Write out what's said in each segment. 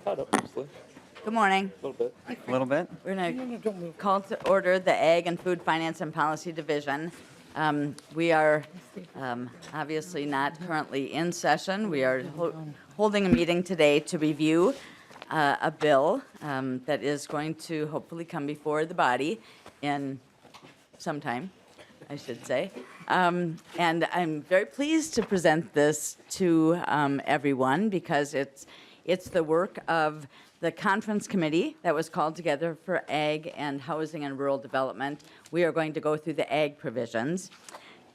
caught up mostly, Good morning. a little bit. A little bit? We're going to call to order the Ag and Food Finance and Policy Division. We are obviously not currently in session. We are holding a meeting today to review a bill that is going to hopefully come before the body in some time, I should say. And I'm very pleased to present this to everyone because it's the work of the conference committee that was called together for Ag and Housing and Rural Development. We are going to go through the Ag provisions.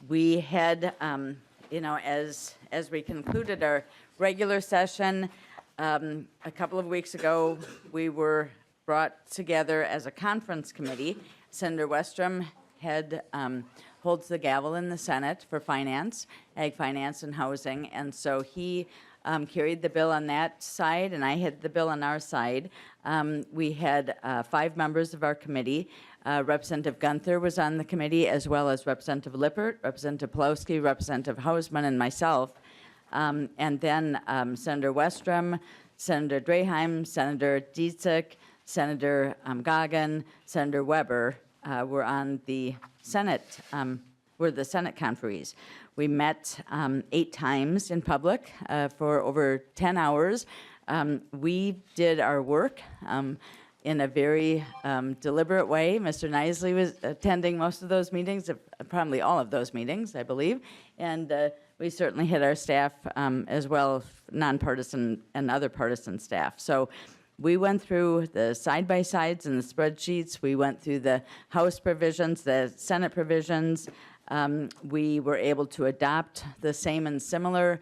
We had, as we concluded our regular session a couple of weeks ago, we were brought together as a conference committee. Senator Westrom holds the gavel in the Senate for finance, Ag finance and housing, and so he carried the bill on that side, and I had the bill on our side. We had 5 members of our committee. Representative Gunther was on the committee, as well as Representative Lippert, Representative Pawlowski, Representative Hausman, and myself. And then Senator Westrom, Senator Draheim, Senator Dietzich, Senator Goggin, Senator Weber were on the Senate, were the Senate conferees. We met 8 times in public for over 10 hours. We did our work in a very deliberate way. Mr. Nisley was attending most of those meetings, probably all of those meetings, I believe. And we certainly had our staff as well, nonpartisan and other partisan staff. So we went through the side-by-sides and the spreadsheets. We went through the House provisions, the Senate provisions. We were able to adopt the same and similar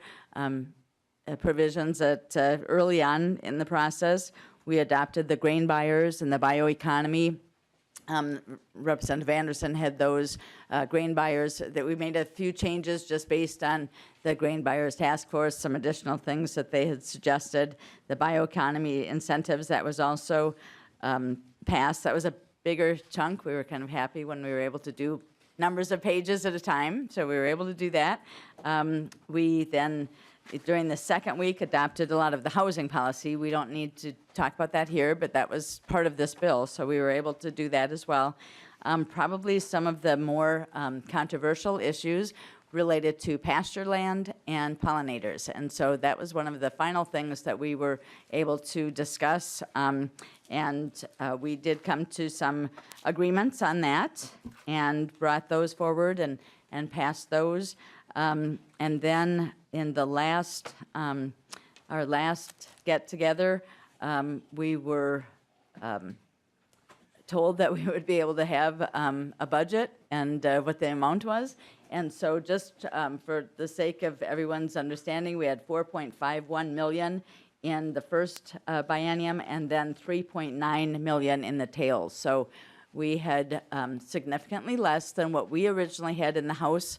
provisions that early on in the process. We adopted the grain buyers and the bioeconomy. Representative Anderson had those grain buyers. That we made a few changes just based on the grain buyers task force, some additional things that they had suggested. The bioeconomy incentives, that was also passed. That was a bigger chunk. We were kind of happy when we were able to do numbers of pages at a time, so we were able to do that. We then, during the second week, adopted a lot of the housing policy. We don't need to talk about that here, but that was part of this bill, so we were able to do that as well. Probably some of the more controversial issues related to pasture land and pollinators, and so that was one of the final things that we were able to discuss, and we did come to some agreements on that and brought those forward and passed those. And then in the last, our last get-together, we were told that we would be able to have a budget and what the amount was. And so just for the sake of everyone's understanding, we had $4.51 million in the first biennium and then $3.9 million in the tails. So we had significantly less than what we originally had in the House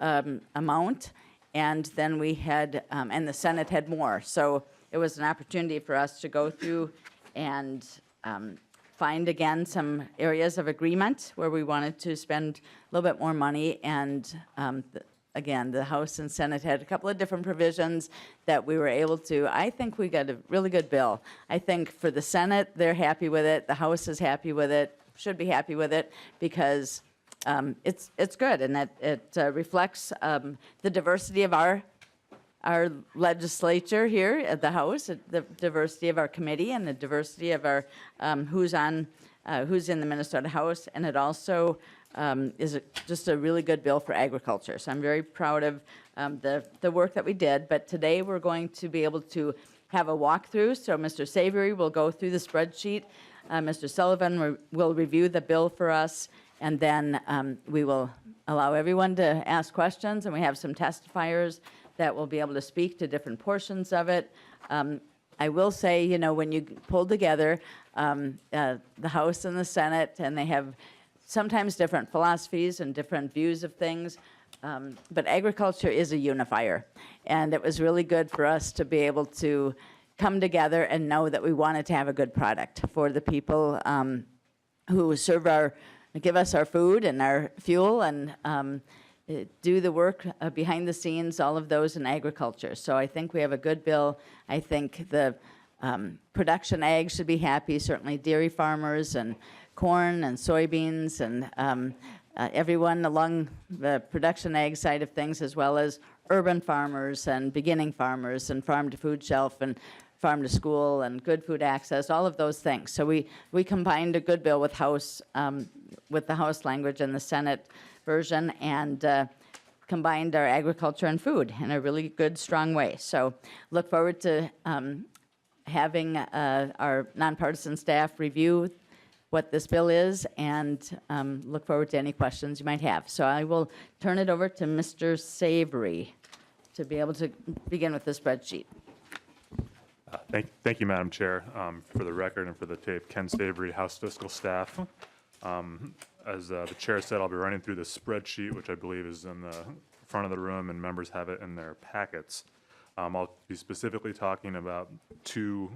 amount, and then we had, and the Senate had more. So it was an opportunity for us to go through and find again some areas of agreement where we wanted to spend a little bit more money, and again, the House and Senate had a couple of different provisions that we were able to. I think we got a really good bill. I think for the Senate, they're happy with it. The House is happy with it, should be happy with it, because it's good, and it reflects the diversity of our legislature here at the House, the diversity of our committee, and the diversity of our who's in the Minnesota House, and it also is just a really good bill for agriculture. So I'm very proud of the work that we did. But today we're going to be able to have a walkthrough. So Mr. Savory will go through the spreadsheet. Mr. Sullivan will review the bill for us, and then we will allow everyone to ask questions, and we have some testifiers that will be able to speak to different portions of it. I will say, when you pull together the House and the Senate, and they have sometimes different philosophies and different views of things, but agriculture is a unifier. And it was really good for us to be able to come together and know that we wanted to have a good product for the people who give us our food and our fuel, and do the work behind the scenes, all of those in agriculture. So I think we have a good bill. I think the Production ag should be happy, certainly dairy farmers and corn and soybeans and everyone along the production ag side of things, as well as urban farmers and beginning farmers and farm to food shelf and farm to school and good food access, all of those things. So we combined a good bill with the House language and the Senate version, and combined our agriculture and food in a really good, strong way. So look forward to having our nonpartisan staff review what this bill is, and look forward to any questions you might have. So I will turn it over to Mr. Savory to be able to begin with the spreadsheet. Thank you, Madam Chair. For the record and for the tape, Ken Savory, House Fiscal Staff. As the Chair said, I'll be running through the spreadsheet, which I believe is in the front of the room, and members have it in their packets. I'll be specifically talking about two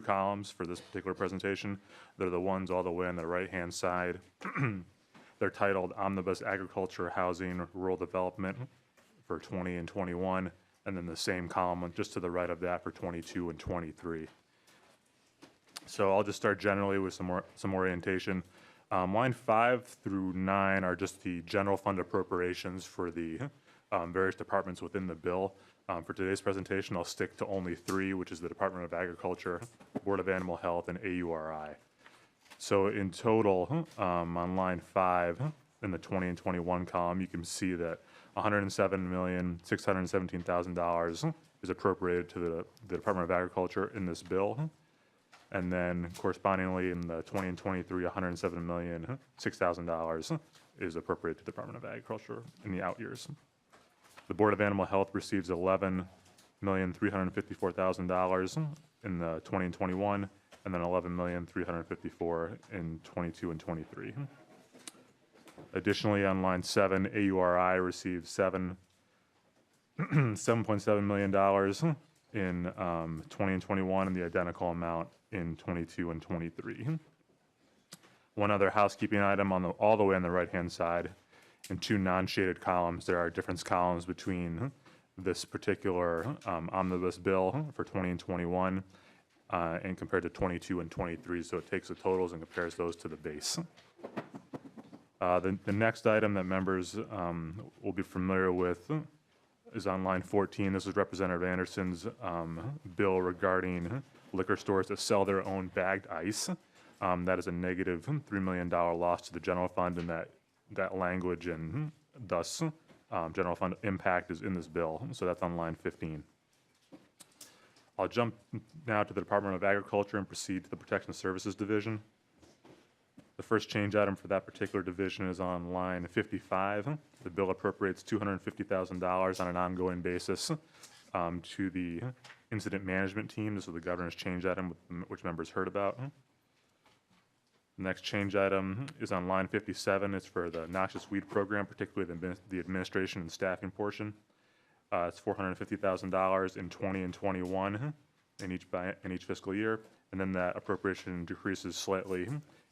columns for this particular presentation. They're the ones all the way on the right-hand side. They're titled Omnibus Agriculture, Housing, Rural Development for 20 and 21, and then the same column just to the right of that for 22 and 23. So I'll just start generally with some orientation. Line 5 through 9 are just the general fund appropriations for the various departments within the bill. For today's presentation, I'll stick to only 3, which is the Department of Agriculture, Board of Animal Health, and AURI. So in total, on line 5, in the 20 and 21 column, you can see that $107,617,000 is appropriated to the Department of Agriculture in this bill. And then correspondingly in the 20 and 23, $107,006,000 is appropriated to the Department of Agriculture in the out years. The Board of Animal Health receives $11,354,000 in the 20 and 21, and then $11,354,000 in 22 and 23. Additionally, on line 7, AURI receives $7.7 million in 20 and 21, and the identical amount in 22 and 23. One other housekeeping item all the way on the right-hand side. In 2 non-shaded columns, there are difference columns between this particular omnibus bill for 20 and 21 and compared to 22 and 23. So it takes the totals and compares those to the base. The next item that members will be familiar with is on line 14. This is Representative Anderson's bill regarding liquor stores that sell their own bagged ice. That is a negative $3 million loss to the general fund, and that language and thus general fund impact is in this bill. So that's on line 15. I'll jump now to the Department of Agriculture and proceed to the Protection Services Division. The first change item for that particular division is on line 55. The bill appropriates $250,000 on an ongoing basis to the incident management team. This is the governor's change item, which members heard about. The next change item is on line 57. It's for the noxious weed program, particularly the administration and staffing portion. It's $450,000 in 20 and 21 in each fiscal year, and then that appropriation decreases slightly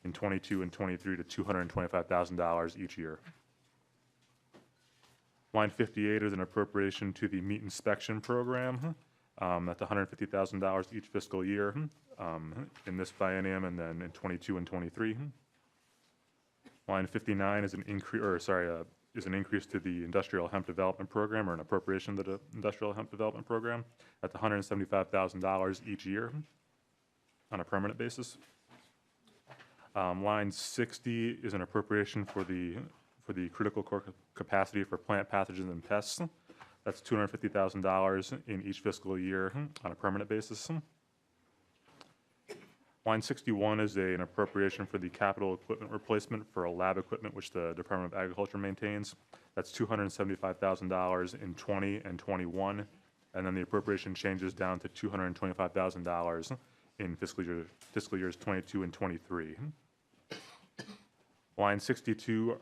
in 22 and 23 to $225,000 each year. Line 58 is an appropriation to the meat inspection program. That's $150,000 each fiscal year in this biennium, and then in 22 and 23. Line 59 is an increase, is an increase to the industrial hemp development program, or an appropriation to the industrial hemp development program. That's $175,000 each year on a permanent basis. Line 60 is an appropriation for the critical core capacity for plant pathogens and pests. That's $250,000 in each fiscal year on a permanent basis. Line 61 is an appropriation for the capital equipment replacement for a lab equipment which the Department of Agriculture maintains. That's $275,000 in 20 and 21, and then the appropriation changes down to $225,000 in fiscal years 22 and 23. Line 62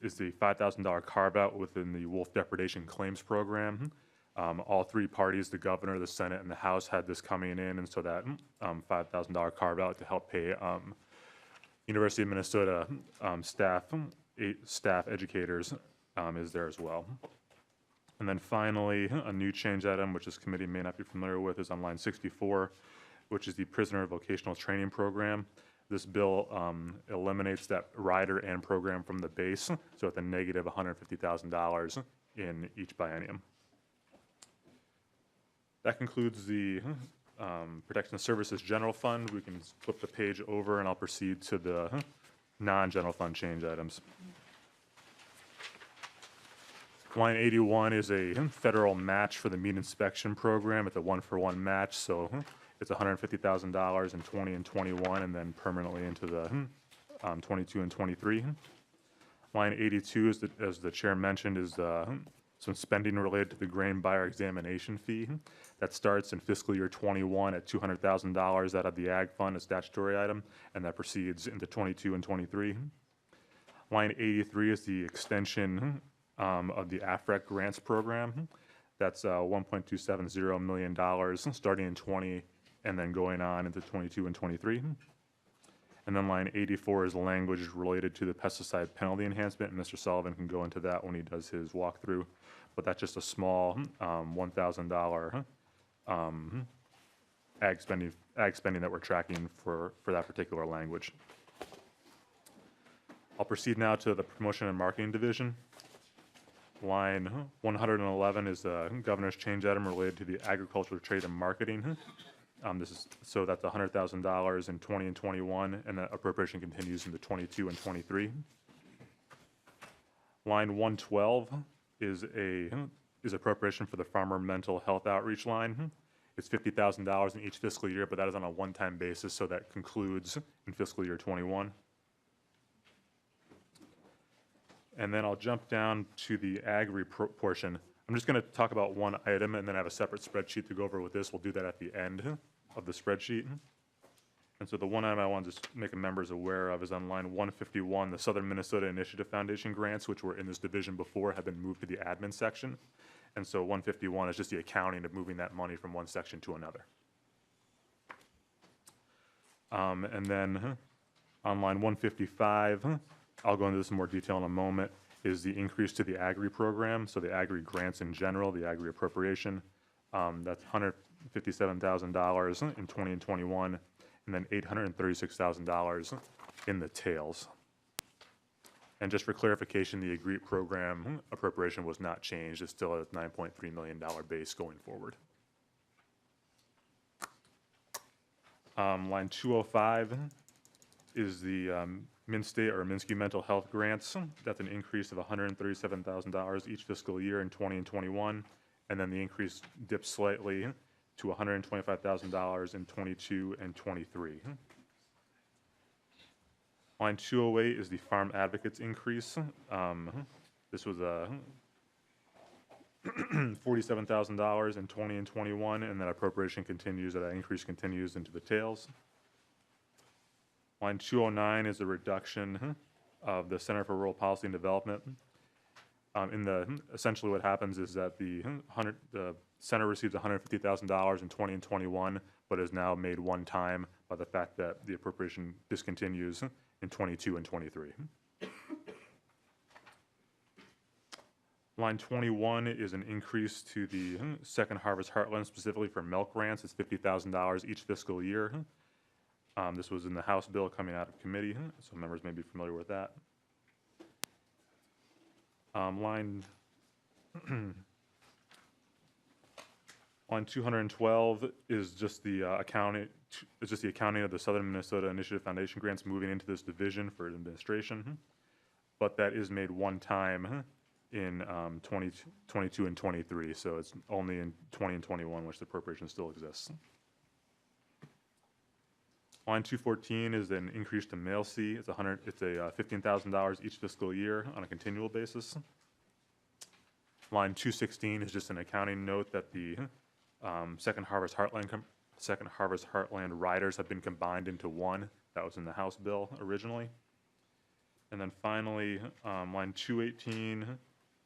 is the $5,000 carve-out within the wolf depredation claims program. All 3 parties, the governor, the Senate, and the House, had this coming in, and so that $5,000 carve-out to help pay University of Minnesota staff educators is there as well. And then finally, a new change item, which this committee may not be familiar with, is on line 64. which is the prisoner vocational training program. This bill eliminates that rider and program from the base, so at the negative $150,000 in each biennium. That concludes the Protection Services General Fund. We can flip the page over and I'll proceed to the non-general fund change items. Line 81 is a federal match for the meat inspection program. It's a one-for-one match, so it's $150,000 in 20 and 21, and then permanently into the 22 and 23. Line 82, is as the chair mentioned, is some spending related to the grain buyer examination fee. That starts in fiscal year 21 at $200,000 out of the ag fund, a statutory item, and that proceeds into 22 and 23. Line 83 is the extension of the AFREC grants program. That's $1.270 million starting in 20 and then going on into 22 and 23. And then line 84 is language related to the pesticide penalty enhancement, and Mr. Sullivan can go into that when he does his walkthrough. But that's just a small $1,000 ag spending that we're tracking for that particular language. I'll proceed now to the promotion and marketing division. Line 111 is the governor's change item related to the agricultural trade and marketing. So that's $100,000 in 20 and 21, and that appropriation continues into 22 and 23. Line 112 is appropriation for the farmer mental health outreach line. It's $50,000 in each fiscal year, but that is on a one-time basis, so that concludes in fiscal year 21. And then I'll jump down to the agri portion. I'm just going to talk about one item and then have a separate spreadsheet to go over with this. We'll do that at the end of the spreadsheet. And so the one item I wanted to make members aware of is on line 151, the Southern Minnesota Initiative Foundation grants, which were in this division before, have been moved to the admin section. And so 151 is just the accounting of moving that money from one section to another. And then on line 155, I'll go into this in more detail in a moment, is the increase to the agri program. So the agri grants in general, the agri appropriation, that's $157,000 in 20 and 21, and then $836,000 in the tails. And just for clarification, the agri program appropriation was not changed. It's still at a $9.3 million base going forward. Line 205 is the Min-State or Minsky Mental Health Grants. That's an increase of $137,000 each fiscal year in 20 and 21, and then the increase dips slightly to $125,000 in 22 and 23. Line 208 is the Farm Advocates increase. This was $47,000 in 20 and 21, and that appropriation continues, that increase continues into the tails. Line 209 is a reduction of the Center for Rural Policy and Development. Essentially what happens is that the center receives $150,000 in 20 and 21, but is now made one time by the fact that the appropriation discontinues in 22 and 23. Line 21 is an increase to the Second Harvest Heartland, specifically for milk grants. It's $50,000 each fiscal year. This was in the House bill coming out of committee, so members may be familiar with that. Line 212 is just the accounting of the Southern Minnesota Initiative Foundation grants moving into this division for administration, but that is made one time in 22 and 23, so it's only in 20 and 21 which the appropriation still exists. Line 214 is an increase to mail C. It's $15,000 each fiscal year on a continual basis. Line 216 is just an accounting note that the Second Harvest Heartland riders have been combined into one. That was in the House bill originally. And then finally, line 218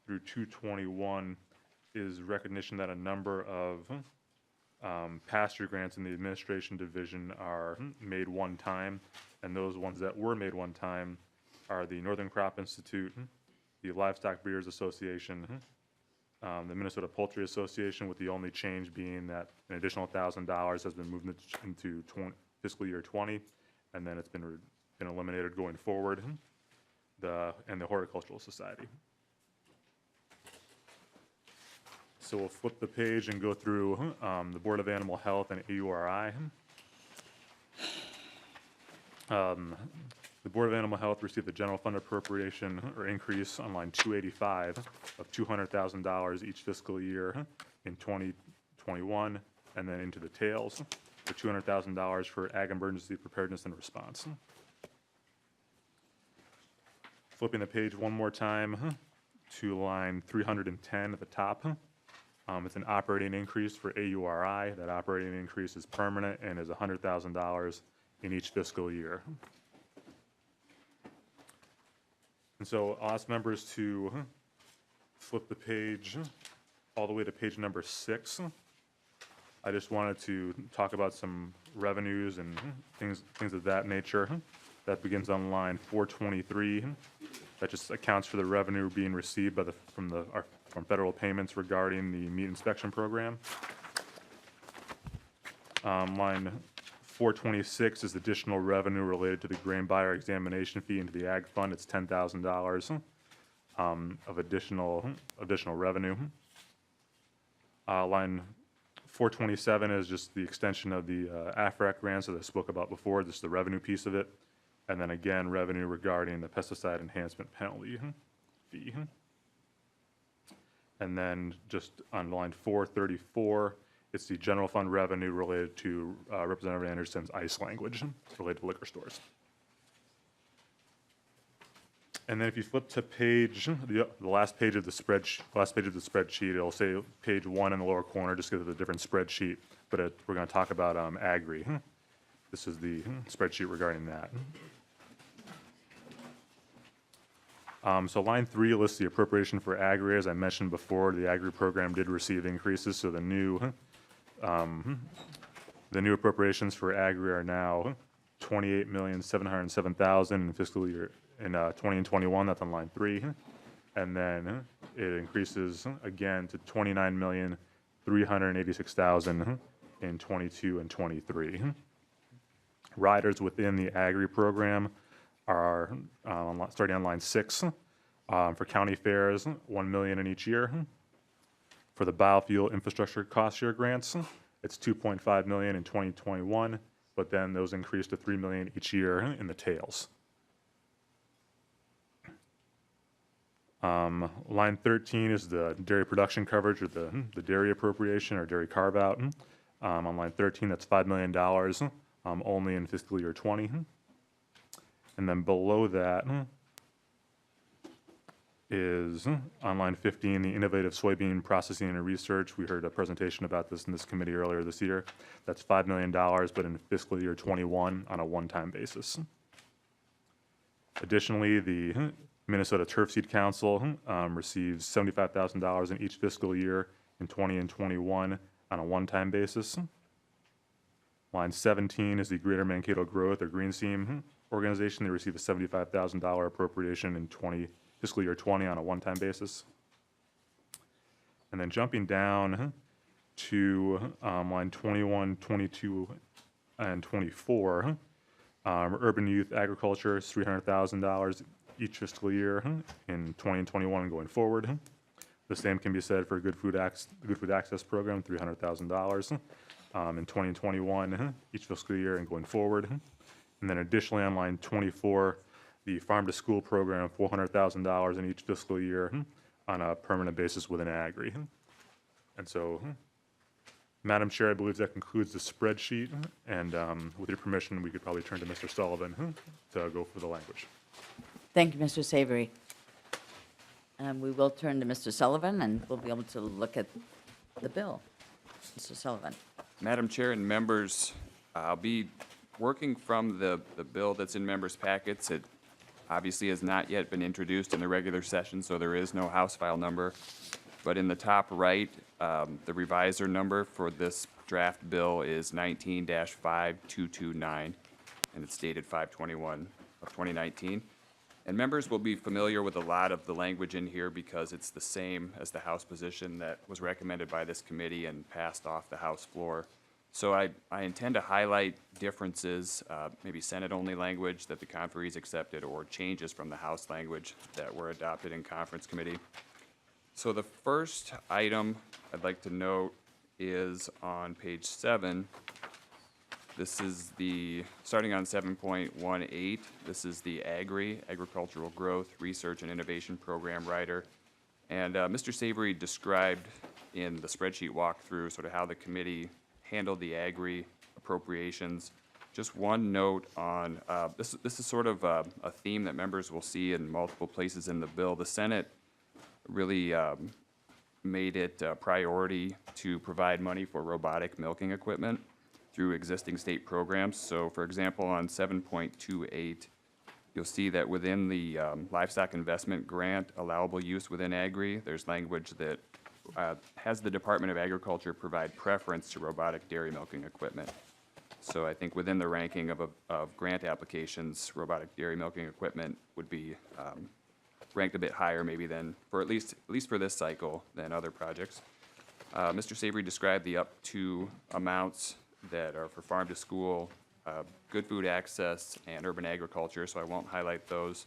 through 221 is recognition that a number of pasture grants in the administration division are made one time, and those ones that were made one time are the Northern Crop Institute, the Livestock Breeders Association, the Minnesota Poultry Association, with the only change being that an additional $1,000 has been moved into fiscal year 20, and then it's been eliminated going forward, and the Horticultural Society. So we'll flip the page and go through the Board of Animal Health and AURI. The Board of Animal Health received a general fund appropriation or increase on line 285 of $200,000 each fiscal year in 2021, and then into the tails for $200,000 for ag emergency preparedness and response. Flipping the page one more time to line 310 at the top. It's an operating increase for AURI. That operating increase is permanent and is $100,000 in each fiscal year. And so I'll ask members to flip the page all the way to page number 6. I just wanted to talk about some revenues and things of that nature. That begins on line 423. That just accounts for the revenue being received by from federal payments regarding the meat inspection program. Line 426 is additional revenue related to the grain buyer examination fee into the ag fund. It's $10,000 of additional revenue. Line 427 is just the extension of the AFRAC grants that I spoke about before. This is the revenue piece of it. And then again, revenue regarding the pesticide enhancement penalty fee. And then just on line 434, it's the general fund revenue related to Representative Anderson's ICE language related to liquor stores. And then if you flip to the last page of the spreadsheet, it'll say page 1 in the lower corner, just because it's a different spreadsheet. But we're going to talk about Agri. This is the spreadsheet regarding that. So line 3 lists the appropriation for Agri. As I mentioned before, the Agri program did receive increases, so the new appropriations for Agri are now $28,707,000 in fiscal year in 20 and 21. That's on line 3, and then it increases again to $29,386,000 in 22 and 23. Riders within the Agri program are starting on line 6 for county fairs, $1 million in each year. For the biofuel infrastructure cost share grants, it's $2.5 million in 2021, but then those increase to $3 million each year in the tails. Line 13 is the dairy production coverage, or the dairy appropriation or dairy carve out. On line 13, that's $5 million only in fiscal year 20. And then below that is on line 15, the innovative soybean processing and research. We heard a presentation about this in this committee earlier this year. That's $5 million, but in fiscal year 21 on a one-time basis. Additionally, the Minnesota Turf Seed Council receives $75,000 in each fiscal year in 20 and 21 on a one-time basis. Line 17 is the Greater Mankato Growth or Green Seam organization. They receive a $75,000 appropriation in fiscal year 20 on a one-time basis. And then jumping down to line 21, 22, and 24, urban youth agriculture is $300,000 each fiscal year in 20 and 21 and going forward. The same can be said for Good Food Access Program, $300,000 in 20 and 21 each fiscal year and going forward. And then additionally on line 24, the Farm to School Program, $400,000 in each fiscal year on a permanent basis within Agri. And so, Madam Chair, I believe that concludes the spreadsheet. And with your permission, we could probably turn to Mr. Sullivan to go for the language. Thank you, Mr. Savory. We will turn to Mr. Sullivan, and we'll be able to look at the bill. Mr. Sullivan. Madam Chair and members, I'll be working from the bill that's in members' packets. It obviously has not yet been introduced in the regular session, so there is no House file number. But in the top right, the revisor number for this draft bill is 19-5229, and it's dated 5/21 of 2019. And members will be familiar with a lot of the language in here because it's the same as the House position that was recommended by this committee and passed off the House floor. So I intend to highlight differences, maybe Senate-only language that the conferees accepted or changes from the House language that were adopted in conference committee. So the first item I'd like to note is on page 7. This is starting on 7.18, this is the Agricultural Growth, Research and Innovation Program rider. And Mr. Savory described in the spreadsheet walkthrough sort of how the committee handled the agri appropriations. Just one note on, this is sort of a theme that members will see in multiple places in the bill. The Senate really made it a priority to provide money for robotic milking equipment through existing state programs. So for example, on 7.28, you'll see that within the livestock investment grant allowable use within agri, there's language that has the Department of Agriculture provide preference to robotic dairy milking equipment. So I think within the ranking of grant applications, robotic dairy milking equipment would be ranked a bit higher maybe than, at least for this cycle, than other projects. Mr. Savory described the up to amounts that are for farm to school, good food access, and urban agriculture, so I won't highlight those.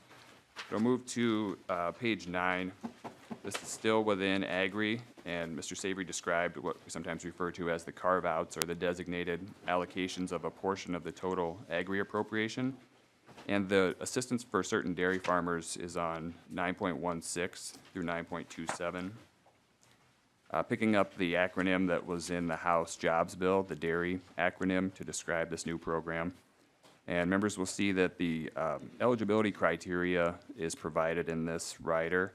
I'll move to page 9. This is still within agri, and Mr. Savory described what we sometimes refer to as the carve-outs or the designated allocations of a portion of the total agri appropriation. And the assistance for certain dairy farmers is on 9.16 through 9.27. Picking up the acronym that was in the House Jobs Bill, the DAIRY acronym, to describe this new program. And members will see that the eligibility criteria is provided in this rider.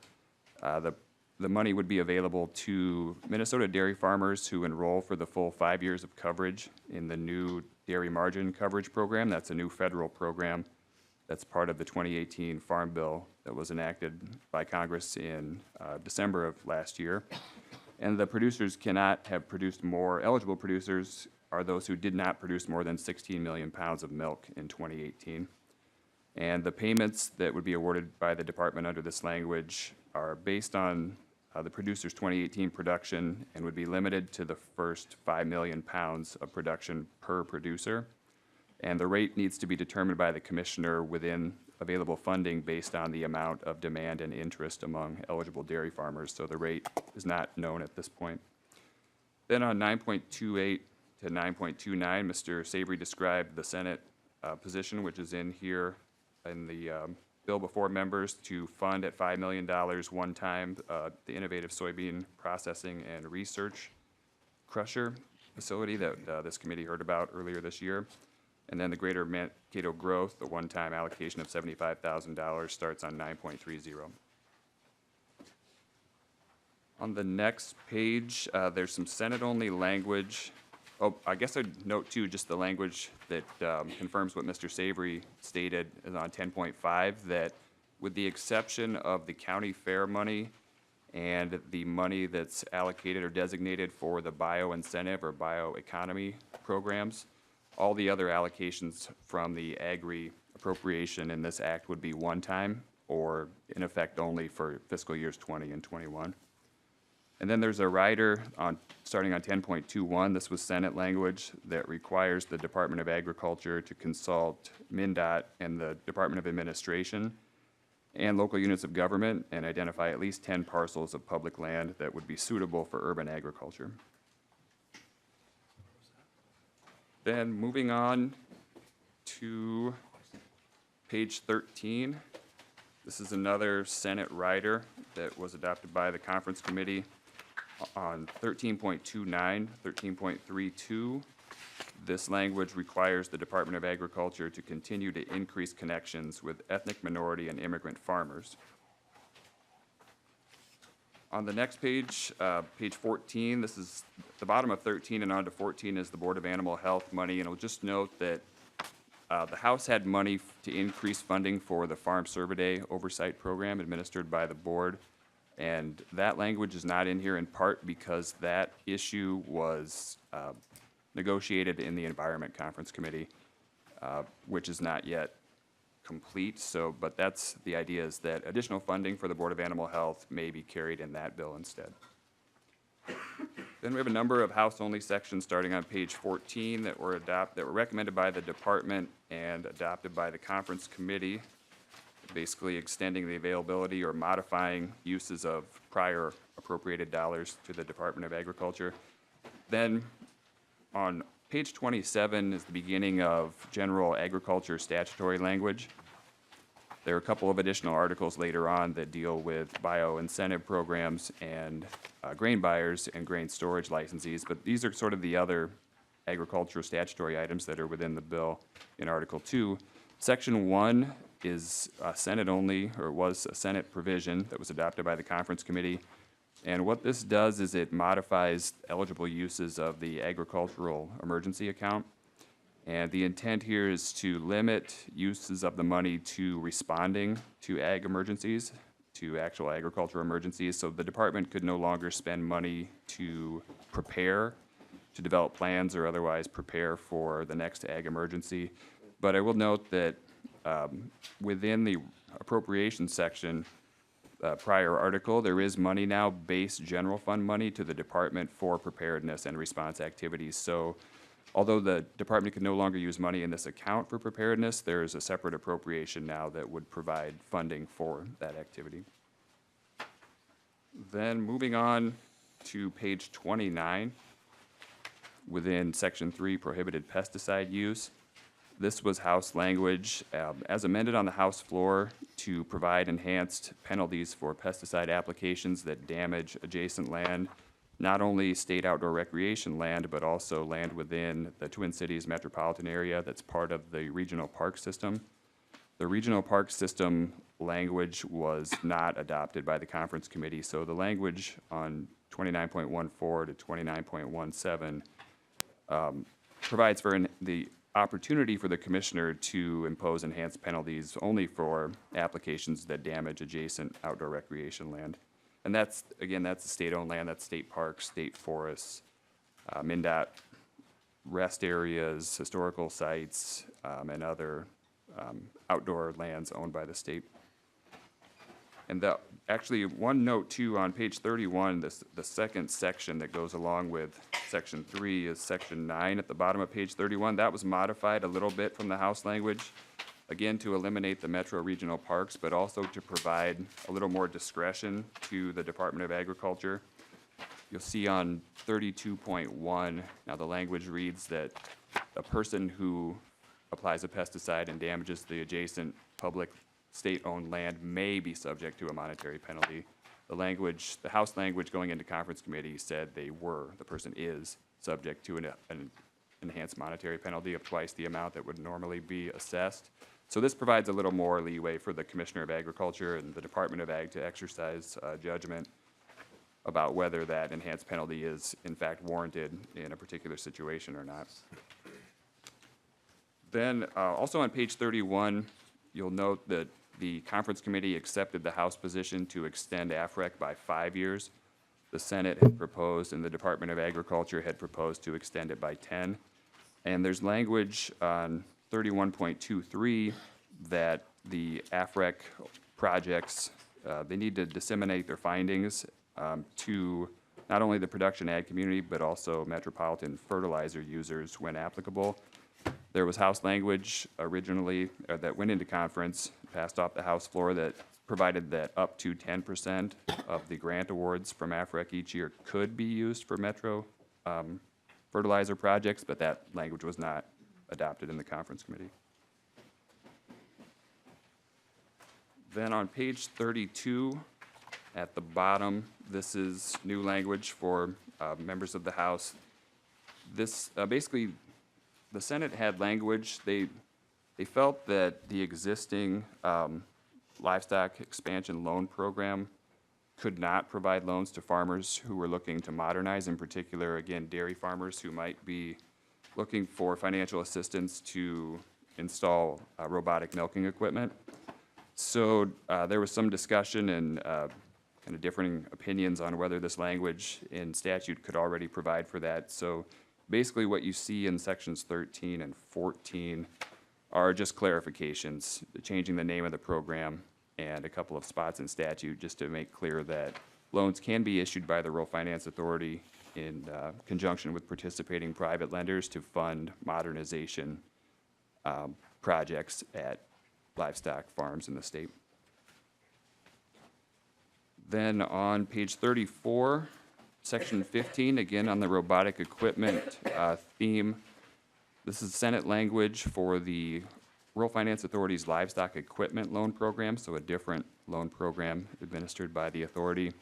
The money would be available to Minnesota dairy farmers who enroll for the full 5 years of coverage in the new Dairy Margin Coverage Program. That's a new federal program that's part of the 2018 Farm Bill that was enacted by Congress in December of last year. And the producers cannot have produced more, eligible producers are those who did not produce more than 16 million pounds of milk in 2018. And the payments that would be awarded by the department under this language are based on the producer's 2018 production and would be limited to the first 5 million pounds of production per producer. And the rate needs to be determined by the commissioner within available funding based on the amount of demand and interest among eligible dairy farmers. So the rate is not known at this point. Then on 9.28 to 9.29, Mr. Savory described the Senate position, which is in here in the bill before members, to fund at $5 million one time the innovative soybean processing and research crusher facility that this committee heard about earlier this year. And then the Greater Mankato Growth, the one-time allocation of $75,000 starts on 9.30. On the next page, there's some Senate-only language. Oh, I guess I'd note too just the language that confirms what Mr. Savory stated is on 10.5, that with the exception of the county fair money and the money that's allocated or designated for the bio-incentive or bioeconomy programs, all the other allocations from the agri appropriation in this act would be one-time or in effect only for fiscal years 20 and 21. And then there's a rider starting on 10.21. This was Senate language that requires the Department of Agriculture to consult MnDOT and the Department of Administration and local units of government and identify at least 10 parcels of public land that would be suitable for urban agriculture. Then moving on to page 13. This is another Senate rider that was adopted by the conference committee on 13.29, 13.32. This language requires the Department of Agriculture to continue to increase connections with ethnic minority and immigrant farmers. On the next page, page 14, this is the bottom of 13 and on to 14 is the Board of Animal Health money. And I'll just note that the House had money to increase funding for the Farm Survey Oversight Program administered by the board. And that language is not in here in part because that issue was negotiated in the Environment Conference Committee, which is not yet complete, so, but that's, the idea is that additional funding for the Board of Animal Health may be carried in that bill instead. Then we have a number of House-only sections starting on page 14 that were recommended by the department and adopted by the conference committee, basically extending the availability or modifying uses of prior appropriated dollars to the Department of Agriculture. Then on page 27 is the beginning of general agriculture statutory language. There are a couple of additional articles later on that deal with bio-incentive programs and grain buyers and grain storage licensees, but these are sort of the other agricultural statutory items that are within the bill in Article 2. Section 1 is Senate only, or was a Senate provision that was adopted by the conference committee. And what this does is it modifies eligible uses of the agricultural emergency account. And the intent here is to limit uses of the money to responding to ag emergencies, to actual agricultural emergencies. So the department could no longer spend money to prepare, to develop plans or otherwise prepare for the next ag emergency. But I will note that within the appropriation section, prior article, there is money now, base general fund money to the department for preparedness and response activities. So although the department can no longer use money in this account for preparedness, there is a separate appropriation now that would provide funding for that activity. Then moving on to page 29, within section 3, prohibited pesticide use. This was House language as amended on the House floor to provide enhanced penalties for pesticide applications that damage adjacent land, not only state outdoor recreation land, but also land within the Twin Cities metropolitan area that's part of the regional park system. The regional park system language was not adopted by the conference committee, so the language on 29.14 to 29.17 provides for the opportunity for the commissioner to impose enhanced penalties only for applications that damage adjacent outdoor recreation land. And that's, again, that's the state-owned land, that's state parks, state forests, MnDOT rest areas, historical sites, and other outdoor lands owned by the state. And actually, one note too, on page 31, the second section that goes along with section 3 is section 9 at the bottom of page 31. That was modified a little bit from the House language, again, to eliminate the metro regional parks, but also to provide a little more discretion to the Department of Agriculture. You'll see on 32.1, now the language reads that a person who applies a pesticide and damages the adjacent public state-owned land may be subject to a monetary penalty. The language, the House language going into conference committee said the person is subject to an enhanced monetary penalty of twice the amount that would normally be assessed. So this provides a little more leeway for the Commissioner of Agriculture and the Department of Ag to exercise judgment about whether that enhanced penalty is in fact warranted in a particular situation or not. Then also on page 31, you'll note that the conference committee accepted the House position to extend AFREC by 5 years. The Senate had proposed and the Department of Agriculture had proposed to extend it by 10. And there's language on 31.23 that the AFREC projects, they need to disseminate their findings to not only the production ag community, but also metropolitan fertilizer users when applicable. There was House language originally that went into conference, passed off the House floor, that provided that up to 10% of the grant awards from AFREC each year could be used for metro fertilizer projects, but that language was not adopted in the conference committee. Then on page 32, at the bottom, this is new language for members of the House. This basically, the Senate had language. They felt that the existing livestock expansion loan program could not provide loans to farmers who were looking to modernize, in particular, again, dairy farmers who might be looking for financial assistance to install robotic milking equipment. So there was some discussion and kind of differing opinions on whether this language in statute could already provide for that. So basically what you see in sections 13 and 14 are just clarifications, changing the name of the program and a couple of spots in statute just to make clear that loans can be issued by the Rural Finance Authority in conjunction with participating private lenders to fund modernization projects at livestock farms in the state. Then on page 34, section 15, again on the robotic equipment theme, this is Senate language for the Rural Finance Authority's livestock equipment loan program, so a different loan program administered by the authority.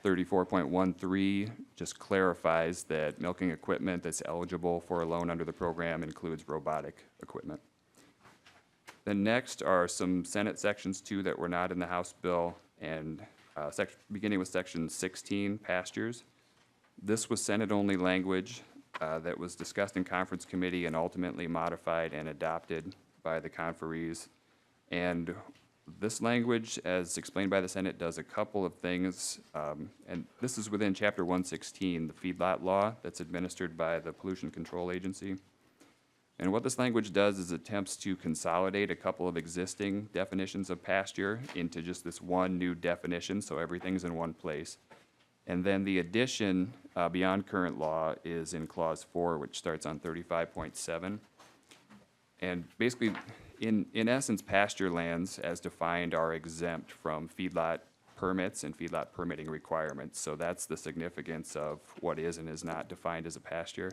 34.13 just clarifies that milking equipment that's eligible for a loan under the program includes robotic equipment. Then next are some Senate sections too that were not in the House bill, and beginning with section 16, pastures. This was Senate-only language that was discussed in conference committee and ultimately modified and adopted by the conferees. And this language, as explained by the Senate, does a couple of things, and this is within Chapter 116, the feedlot law that's administered by the Pollution Control Agency. And what this language does is attempts to consolidate a couple of existing definitions of pasture into just this one new definition, so everything's in one place. And then the addition beyond current law is in Clause 4, which starts on 35.7. And basically, in essence, pasture lands, as defined, are exempt from feedlot permits and feedlot permitting requirements. So that's the significance of what is and is not defined as a pasture.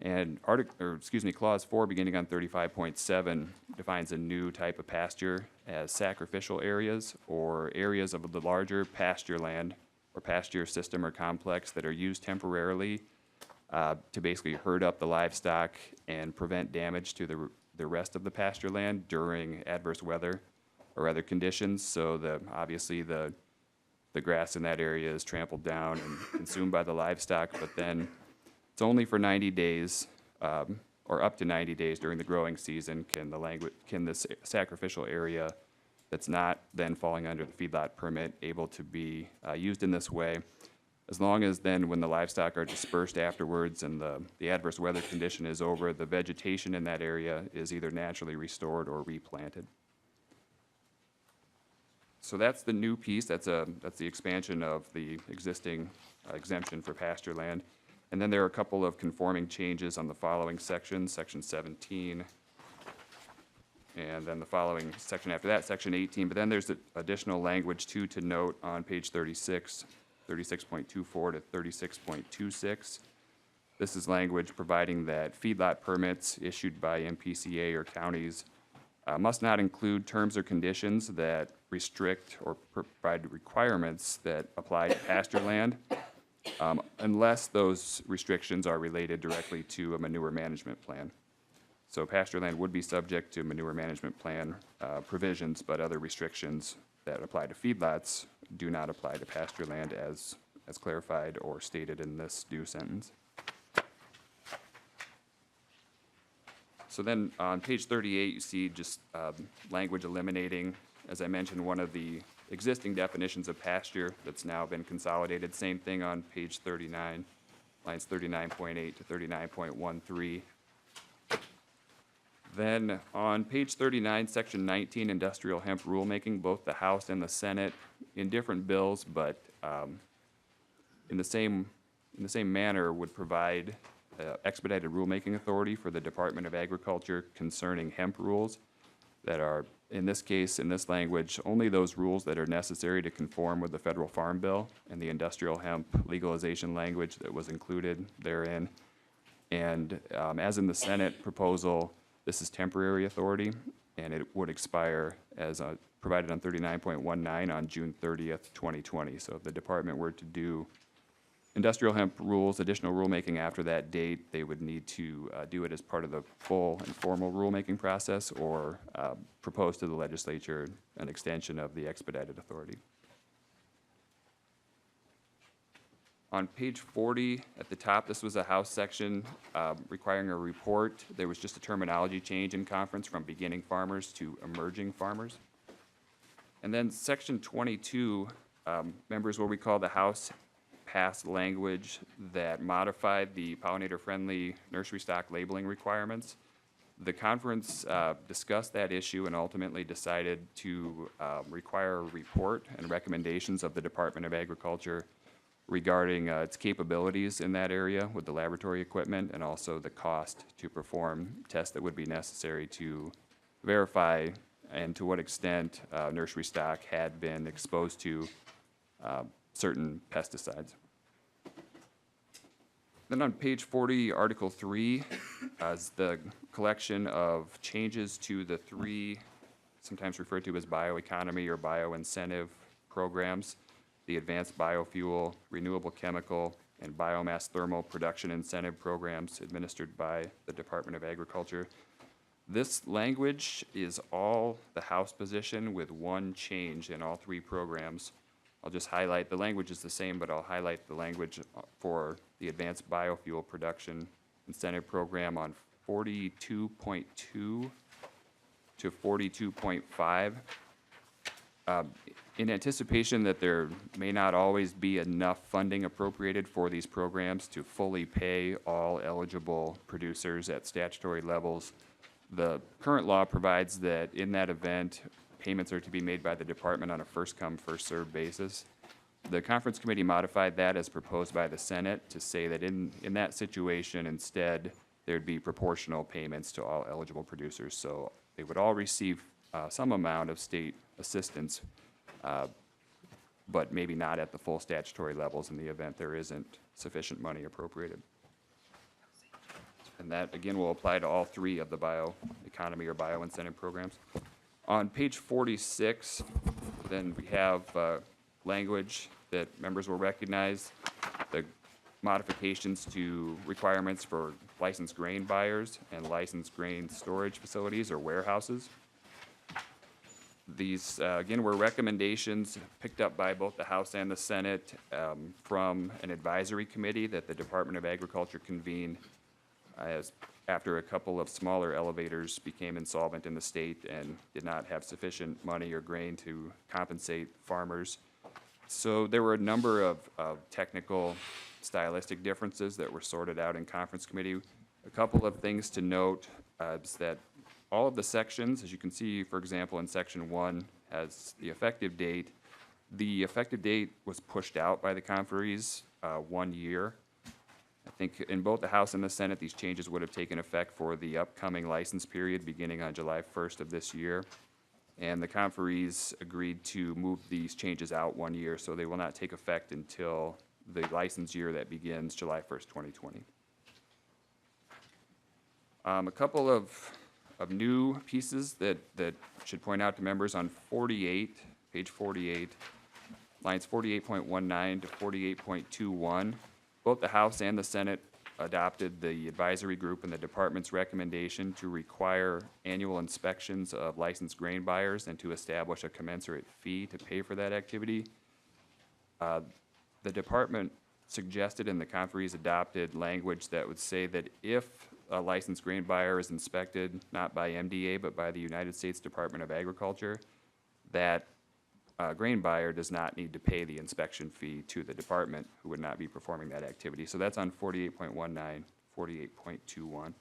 And Clause 4, beginning on 35.7, defines a new type of pasture as sacrificial areas or areas of the larger pasture land or pasture system or complex that are used temporarily to basically herd up the livestock and prevent damage to the rest of the pasture land during adverse weather or other conditions. So obviously the grass in that area is trampled down and consumed by the livestock, but then it's only for 90 days or up to 90 days during the growing season can this sacrificial area that's not then falling under the feedlot permit able to be used in this way, as long as then when the livestock are dispersed afterwards and the adverse weather condition is over, the vegetation in that area is either naturally restored or replanted. So that's the new piece. That's the expansion of the existing exemption for pasture land. And then there are a couple of conforming changes on the following sections, section 17, and then the following section after that, section 18. But then there's additional language too to note on page 36, 36.24 to 36.26. This is language providing that feedlot permits issued by MPCA or counties must not include terms or conditions that restrict or provide requirements that apply to pasture land, unless those restrictions are related directly to a manure management plan. So pasture land would be subject to manure management plan provisions, but other restrictions that apply to feedlots do not apply to pasture land as clarified or stated in this due sentence. So then on page 38, you see just language eliminating, as I mentioned, one of the existing definitions of pasture that's now been consolidated. Same thing on page 39, lines 39.8 to 39.13. Then on page 39, section 19, industrial hemp rulemaking, both the House and the Senate in different bills, but in the same manner would provide expedited rulemaking authority for the Department of Agriculture concerning hemp rules that are, in this case, in this language, only those rules that are necessary to conform with the federal farm bill and the industrial hemp legalization language that was included therein. And as in the Senate proposal, this is temporary authority, and it would expire as provided on 39.19 on June 30th, 2020. So if the department were to do industrial hemp rules, additional rulemaking after that date, they would need to do it as part of the full and formal rulemaking process or propose to the legislature an extension of the expedited authority. On page 40 at the top, this was a House section requiring a report. There was just a terminology change in conference from beginning farmers to emerging farmers. And then section 22, members, what we call the House passed language that modified the pollinator-friendly nursery stock labeling requirements. The conference discussed that issue and ultimately decided to require a report and recommendations of the Department of Agriculture regarding its capabilities in that area with the laboratory equipment and also the cost to perform tests that would be necessary to verify and to what extent nursery stock had been exposed to certain pesticides. Then on page 40, Article 3 is the collection of changes to the three, sometimes referred to as bioeconomy or bioincentive programs, the Advanced Biofuel, Renewable Chemical, and Biomass Thermal Production Incentive Programs administered by the Department of Agriculture. This language is all the House position with one change in all three programs. I'll just highlight, the language is the same, but I'll highlight the language for the Advanced Biofuel Production Incentive Program on 42.2 to 42.5. In anticipation that there may not always be enough funding appropriated for these programs to fully pay all eligible producers at statutory levels, the current law provides that in that event, payments are to be made by the department on a first-come, first-served basis. The conference committee modified that as proposed by the Senate to say that in that situation, instead, there'd be proportional payments to all eligible producers. So they would all receive some amount of state assistance, but maybe not at the full statutory levels in the event there isn't sufficient money appropriated. And that, again, will apply to all three of the bioeconomy or bioincentive programs. On page 46, then we have language that members will recognize, the modifications to requirements for licensed grain buyers and licensed grain storage facilities or warehouses. These, again, were recommendations picked up by both the House and the Senate from an advisory committee that the Department of Agriculture convened after a couple of smaller elevators became insolvent in the state and did not have sufficient money or grain to compensate farmers. So there were a number of technical, stylistic differences that were sorted out in conference committee. A couple of things to note is that all of the sections, as you can see, for example, in section 1, has the effective date. The effective date was pushed out by the conferees 1 year. I think in both the House and the Senate, these changes would have taken effect for the upcoming license period beginning on July 1st of this year. And the conferees agreed to move these changes out 1 year, so they will not take effect until the license year that begins July 1st, 2020. A couple of new pieces that should point out to members on 48, page 48, lines 48.19 to 48.21. Both the House and the Senate adopted the advisory group and the department's recommendation to require annual inspections of licensed grain buyers and to establish a commensurate fee to pay for that activity. The department suggested and the conferees adopted language that would say that if a licensed grain buyer is inspected not by MDA but by the United States Department of Agriculture, that grain buyer does not need to pay the inspection fee to the department who would not be performing that activity. So that's on 48.19, 48.21.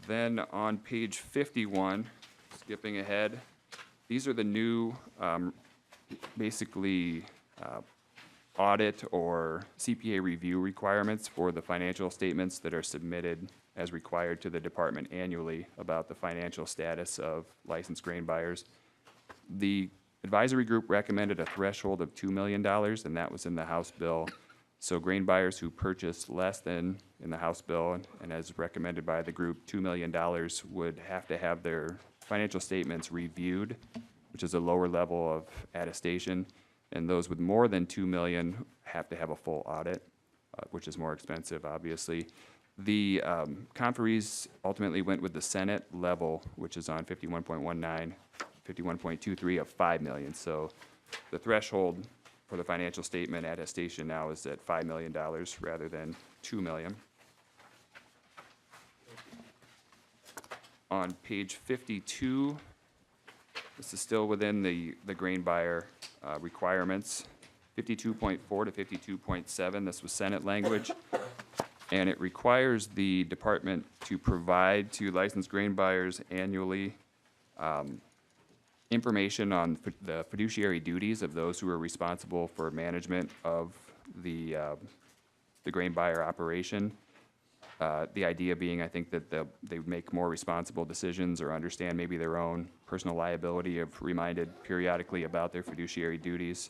Then on page 51, skipping ahead, these are the new basically audit or CPA review requirements for the financial statements that are submitted as required to the department annually about the financial status of licensed grain buyers. The advisory group recommended a threshold of $2 million, and that was in the House bill. So grain buyers who purchased less than in the House bill, and as recommended by the group, $2 million would have to have their financial statements reviewed, which is a lower level of attestation. And those with more than $2 million have to have a full audit, which is more expensive, obviously. The conferees ultimately went with the Senate level, which is on 51.19. 51.23 of $5 million. So the threshold for the financial statement attestation now is at $5 million rather than $2 million. On page 52, this is still within the grain buyer requirements. 52.4 to 52.7, this was Senate language. And it requires the department to provide to licensed grain buyers annually information on the fiduciary duties of those who are responsible for management of the grain buyer operation. The idea being, I think, that they would make more responsible decisions or understand maybe their own personal liability if reminded periodically about their fiduciary duties.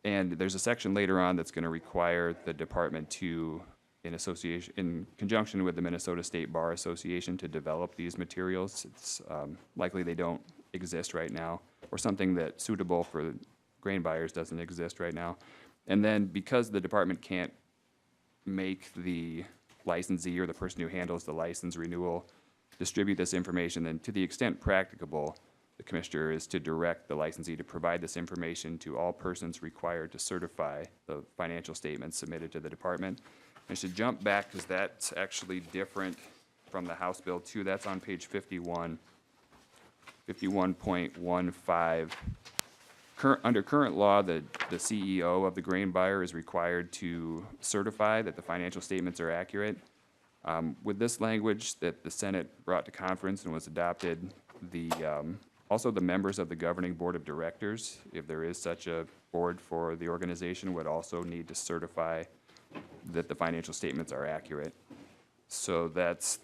And there's a section later on that's going to require the department to, in conjunction with the Minnesota State Bar Association, to develop these materials. It's likely they don't exist right now, or something that's suitable for grain buyers doesn't exist right now. And then because the department can't make the licensee or the person who handles the license renewal distribute this information, then to the extent practicable, the commissioner is to direct the licensee to provide this information to all persons required to certify the financial statements submitted to the department. I should jump back because that's actually different from the House Bill 2. That's on page 51, 51.15. Under current law, the CEO of the grain buyer is required to certify that the financial statements are accurate. With this language that the Senate brought to conference and was adopted, also the members of the governing board of directors, if there is such a board for the organization, would also need to certify that the financial statements are accurate. So this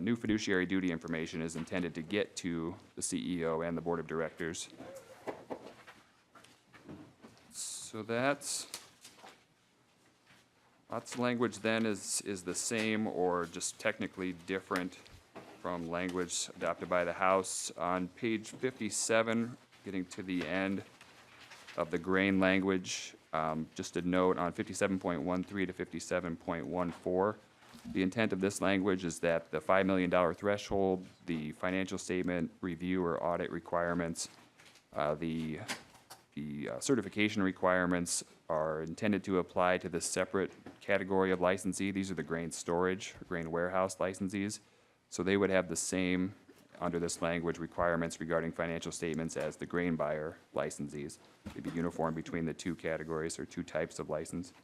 new fiduciary duty information is intended to get to the CEO and the board of directors. So that's lots of language then is the same or just technically different from language adopted by the House. On page 57, getting to the end of the grain language, just a note on 57.13 to 57.14. The intent of this language is that the $5 million threshold, the financial statement review or audit requirements, the certification requirements are intended to apply to the separate category of licensee. These are the grain storage, grain warehouse licensees. So they would have the same, under this language, requirements regarding financial statements as the grain buyer licensees. They'd be uniform between the two categories or two types of license.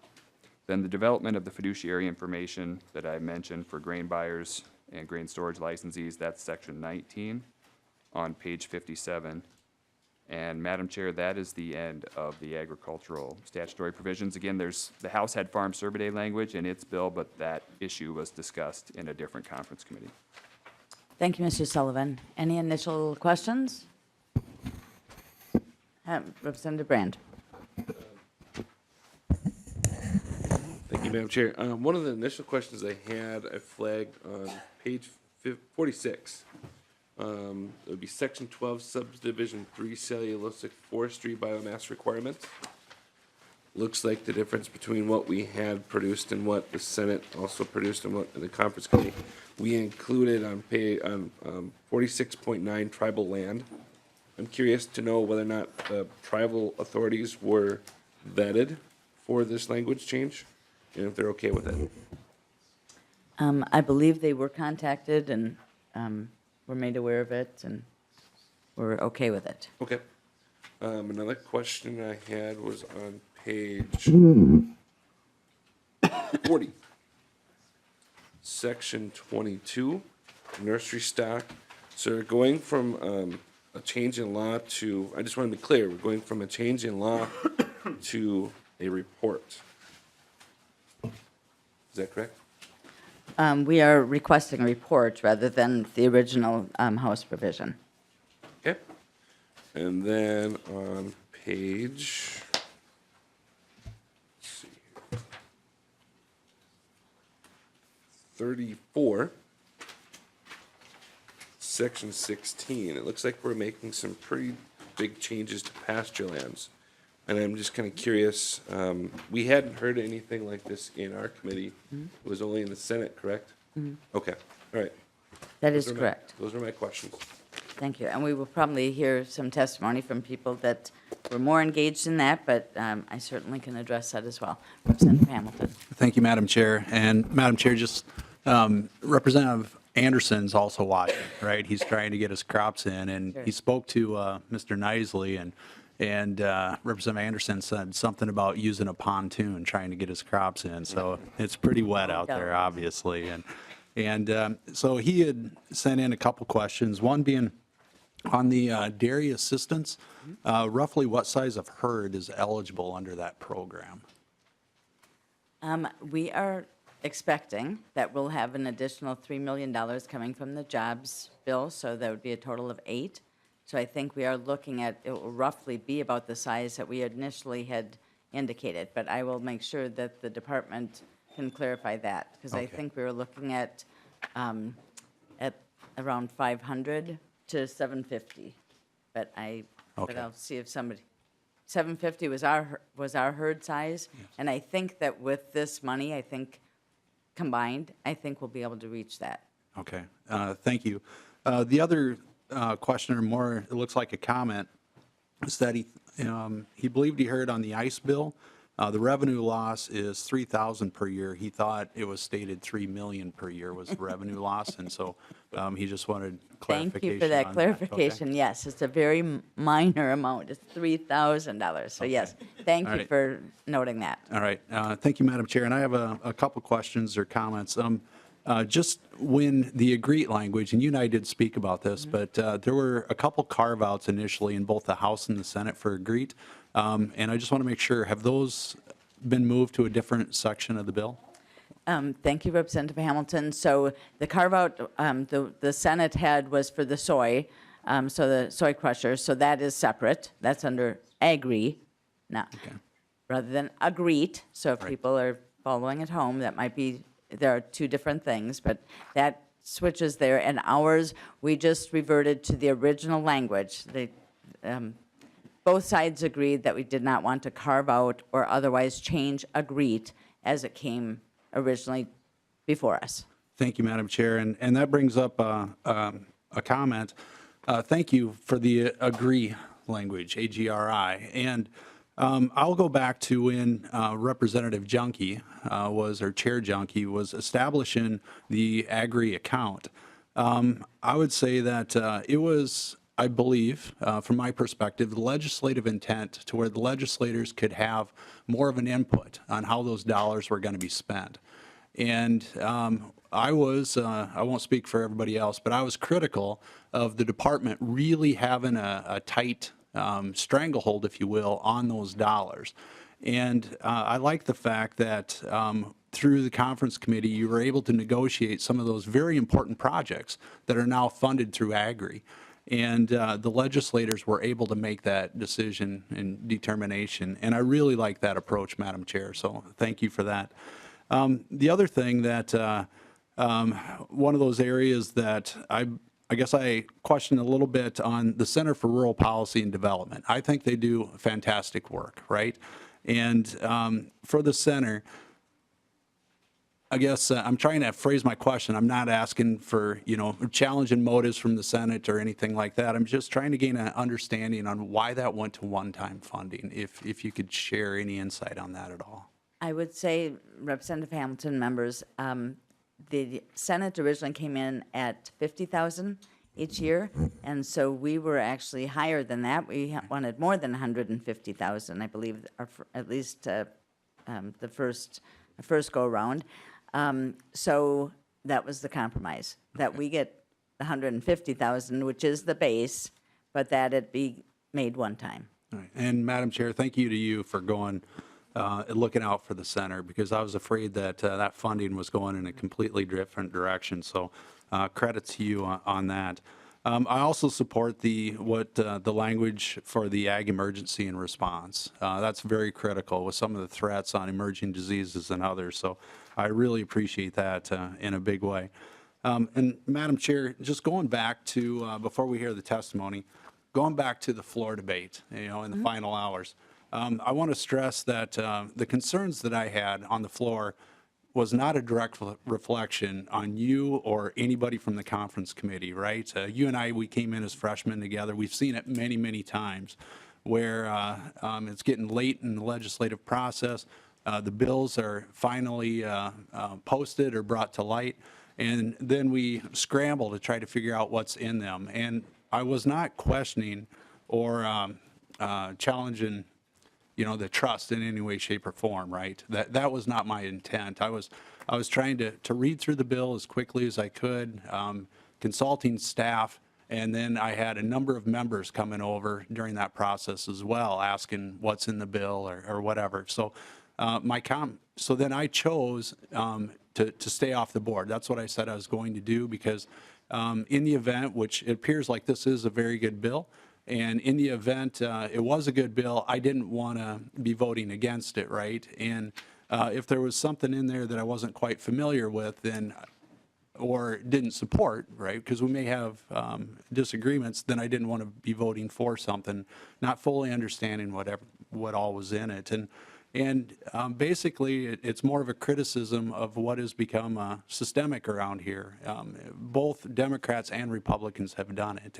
Then the development of the fiduciary information that I mentioned for grain buyers and grain storage licensees, that's section 19 on page 57. And Madam Chair, that is the end of the agricultural statutory provisions. Again, the House had farm survey day language in its bill, but that issue was discussed in a different conference committee. Thank you, Mr. Sullivan. Any initial questions? Representative Brand. Thank you, Madam Chair. One of the initial questions I flagged on page 46. It would be section 12, subdivision 3, cellulosic forestry biomass requirements. Looks like the difference between what we had produced and what the Senate also produced and what the conference committee. We included on 46.9 tribal land. I'm curious to know whether or not the tribal authorities were vetted for this language change and if they're okay with it. I believe they were contacted and were made aware of it and were okay with it. Okay. Another question I had was on page 40. Section 22, nursery stock. So we're going from a change in law to, I just want to be clear, we're going from a change in law to a report. Is that correct? We are requesting a report rather than the original House provision. Okay. And then on page, let's see here, 34, section 16, it looks like we're making some pretty big changes to pasture lands. And I'm just kind of curious, we hadn't heard anything like this in our committee. It was only in the Senate, correct? Okay, all right. That is Those are my- correct. Those are my questions. Thank you. And we will probably hear some testimony from people that were more engaged in that, but I certainly can address that as well. Representative Hamilton. Thank you, Madam Chair. And Madam Chair, just Representative Anderson's also watching, right? He's trying to get his crops in, and Sure. he spoke to Mr. Nisley, and And Representative Anderson said something about using a pontoon, trying to get his crops in. So it's pretty wet out there, obviously. And so he had sent in a couple questions, one being on the dairy assistance, roughly what size of herd is eligible under that program? We are expecting that we'll have an additional $3 million coming from the jobs bill, so that would be a total of 8. So I think we are looking at, it will roughly be about the size that we initially had indicated, but I will make sure that the department can clarify that, because I Okay. think we were looking at around 500 to 750. But Okay. I'll see if somebody, 750 was our herd size, and I think that with this money, I think combined, I think we'll be able to reach that. Okay, thank you. The other question, or more, it looks like a comment, is that he believed he heard on the ICE bill, the revenue loss is 3,000 per year. He thought it was stated 3 million per year was the revenue loss, and so he just wanted clarification. Thank you for that on clarification. Yes, it's a very minor amount. It's $3,000. So yes, thank All you right. for noting that. All right, thank you, Madam Chair, and I have a couple questions or comments. Just when the agreed language, and you and I did speak about this, but there were a couple carve-outs initially in both the House and the Senate for agreed, and I just want to make sure, have those been moved to a different section of the bill? Thank you, Representative Hamilton. So the carve-out the Senate had was for the soy, so the soy crushers, so that is separate. That's under agri, now, rather than agreed. So if Right. people are following at home, that might be, there are two different things, but that switches there. And ours, we just reverted to the original language. Both sides agreed that we did not want to carve out or otherwise change agreed as it came originally before us. Thank you, Madam Chair, and that brings up a comment. Thank you for the agree language, AGRI, and I'll go back to when Representative Junkie or Chair Junkie was establishing the agri account. I would say that it was, I believe, from my perspective, the legislative intent to where the legislators could have more of an input on how those dollars were going to be spent. And I won't speak for everybody else, but I was critical of the department really having a tight stranglehold, if you will, on those dollars. And I like the fact that through the conference committee, you were able to negotiate some of those very important projects that are now funded through Agri. And the legislators were able to make that decision and determination. And I really like that approach, Madam Chair. So thank you for that. The other thing that one of those areas that I guess I question a little bit on the Center for Rural Policy and Development. I think they do fantastic work, right? And for the center, I guess I'm trying to phrase my question. I'm not asking for, challenging motives from the Senate or anything like that. I'm just trying to gain an understanding on why that went to one-time funding, if you could share any insight on that at all. I would say, Representative Hamilton, members, the Senate originally came in at 50,000 each year, and so we were actually higher than that. We wanted more than 150,000, I believe, or at least the first go-around. So that was the compromise, that we get 150,000, which is the base, but that it be made one time. All right. And Madam Chair, thank you to you for going, looking out for the center, because I was afraid that that funding was going in a completely different direction. So credit to you on that. I also support the language for the ag emergency and response. That's very critical with some of the threats on emerging diseases and others. So I really appreciate that in a big way. And Madam Chair, just going back to, before we hear the testimony, going back to the floor debate, in the final hours, I want to stress that the concerns that I had on the floor was not a direct reflection on you or anybody from the conference committee, right? You and I, we came in as freshmen together. We've seen it many, many times where it's getting late in the legislative process. The bills are finally posted or brought to light, and then we scramble to try to figure out what's in them. And I was not questioning or challenging, the trust in any way, shape, or form, right? That was not my intent. I was trying to read through the bill as quickly as I could, consulting staff, and then I had a number of members coming over during that process as well, asking what's in the bill or whatever. So so then I chose to stay off the board. That's what I said I was going to do, because in the event, which it appears like this is a very good bill, and in the event it was a good bill, I didn't want to be voting against it, right? And if there was something in there that I wasn't quite familiar with, then or didn't support, right? Because we may have disagreements, then I didn't want to be voting for something, not fully understanding what all was in it. And basically, it's more of a criticism of what has become systemic around here. Both Democrats and Republicans have done it.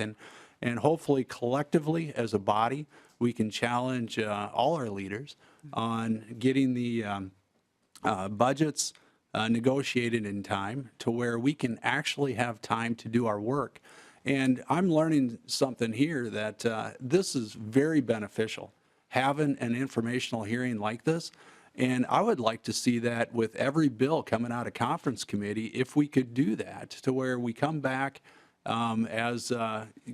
And hopefully, collectively, as a body, we can challenge all our leaders on getting the budgets negotiated in time to where we can actually have time to do our work. And I'm learning something here that this is very beneficial, having an informational hearing like this. And I would like to see that with every bill coming out of conference committee, if we could do that, to where we come back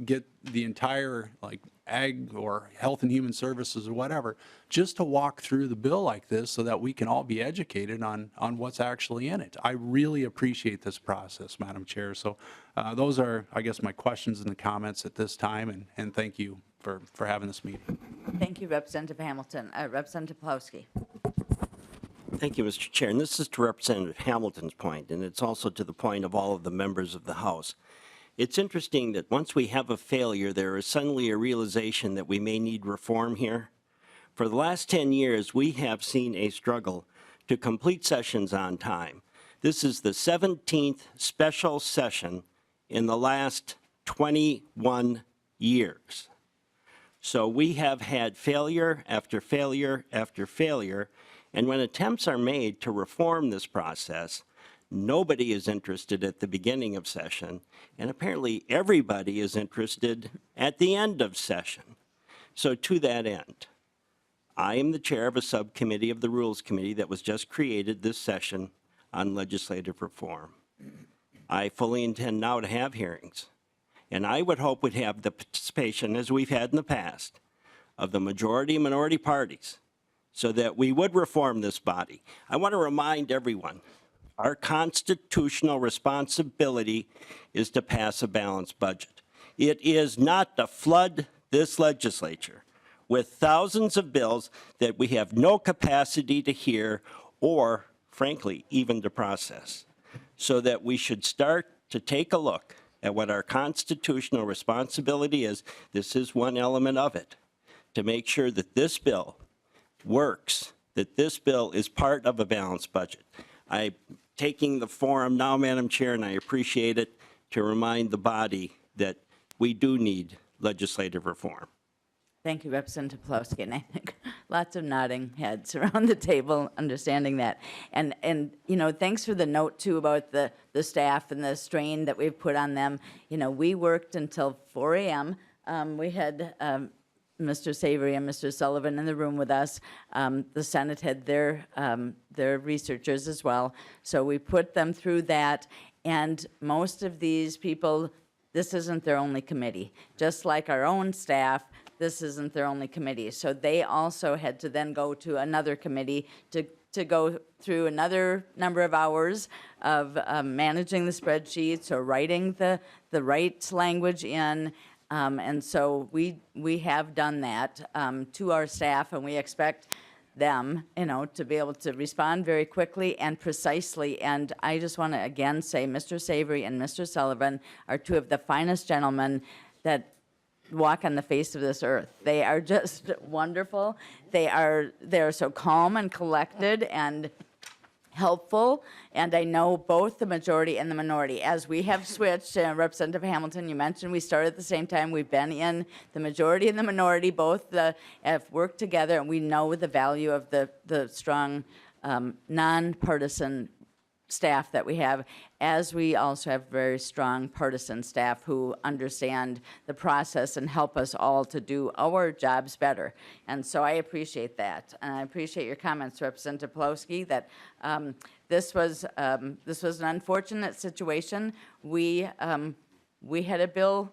get the entire ag or health and human services or whatever, just to walk through the bill like this so that we can all be educated on what's actually in it. I really appreciate this process, Madam Chair. So those are, I guess, my questions and the comments at this time, and thank you for having this meeting. Thank you, Representative Hamilton. Representative Plowski. Thank you, Mr. Chair. And this is to Representative Hamilton's point, and it's also to the point of all of the members of the House. It's interesting that once we have a failure, there is suddenly a realization that we may need reform here. For the last 10 years, we have seen a struggle to complete sessions on time. This is the 17th special session in the last 21 years. So we have had failure after failure after failure, and when attempts are made to reform this process, nobody is interested at the beginning of session, and apparently everybody is interested at the end of session. So to that end, I am the chair of a subcommittee of the Rules Committee that was just created this session on legislative reform. I fully intend now to have hearings, and I would hope we'd have the participation, as we've had in the past, of the majority and minority parties, so that we would reform this body. I want to remind everyone, our constitutional responsibility is to pass a balanced budget. It is not to flood this legislature with thousands of bills that we have no capacity to hear or, frankly, even to process. So that we should start to take a look at what our constitutional responsibility is. This is one element of it, to make sure that this bill works, that this bill is part of a balanced budget. I'm taking the forum now, Madam Chair, and I appreciate it, to remind the body that we do need legislative reform. Thank you, Representative Plowski. And I think lots of nodding heads around the table, understanding that. And thanks for the note, too, about the staff and the strain that we've put on them. We worked until 4 a.m. We had Mr. Savory and Mr. Sullivan in the room with us. The Senate had their researchers as well. So we put them through that. And most of these people, this isn't their only committee. Just like our own staff, this isn't their only committee. So they also had to then go to another committee to go through another number of hours of managing the spreadsheets or writing the right language in. And so we have done that to our staff, and we expect them, to be able to respond very quickly and precisely. And I just want to again say Mr. Savory and Mr. Sullivan are two of the finest gentlemen that walk on the face of this earth. They are just wonderful. They are so calm and collected and helpful, and I know both the majority and the minority. As we have switched, Representative Hamilton, you mentioned we started at the same time. We've been in the majority and the minority, both have worked together, and we know the value of the strong, nonpartisan staff that we have, as we also have very strong partisan staff who understand the process and help us all to do our jobs better. And so I appreciate that. And I appreciate your comments, Representative Pawlowski, that this was an unfortunate situation. We had a bill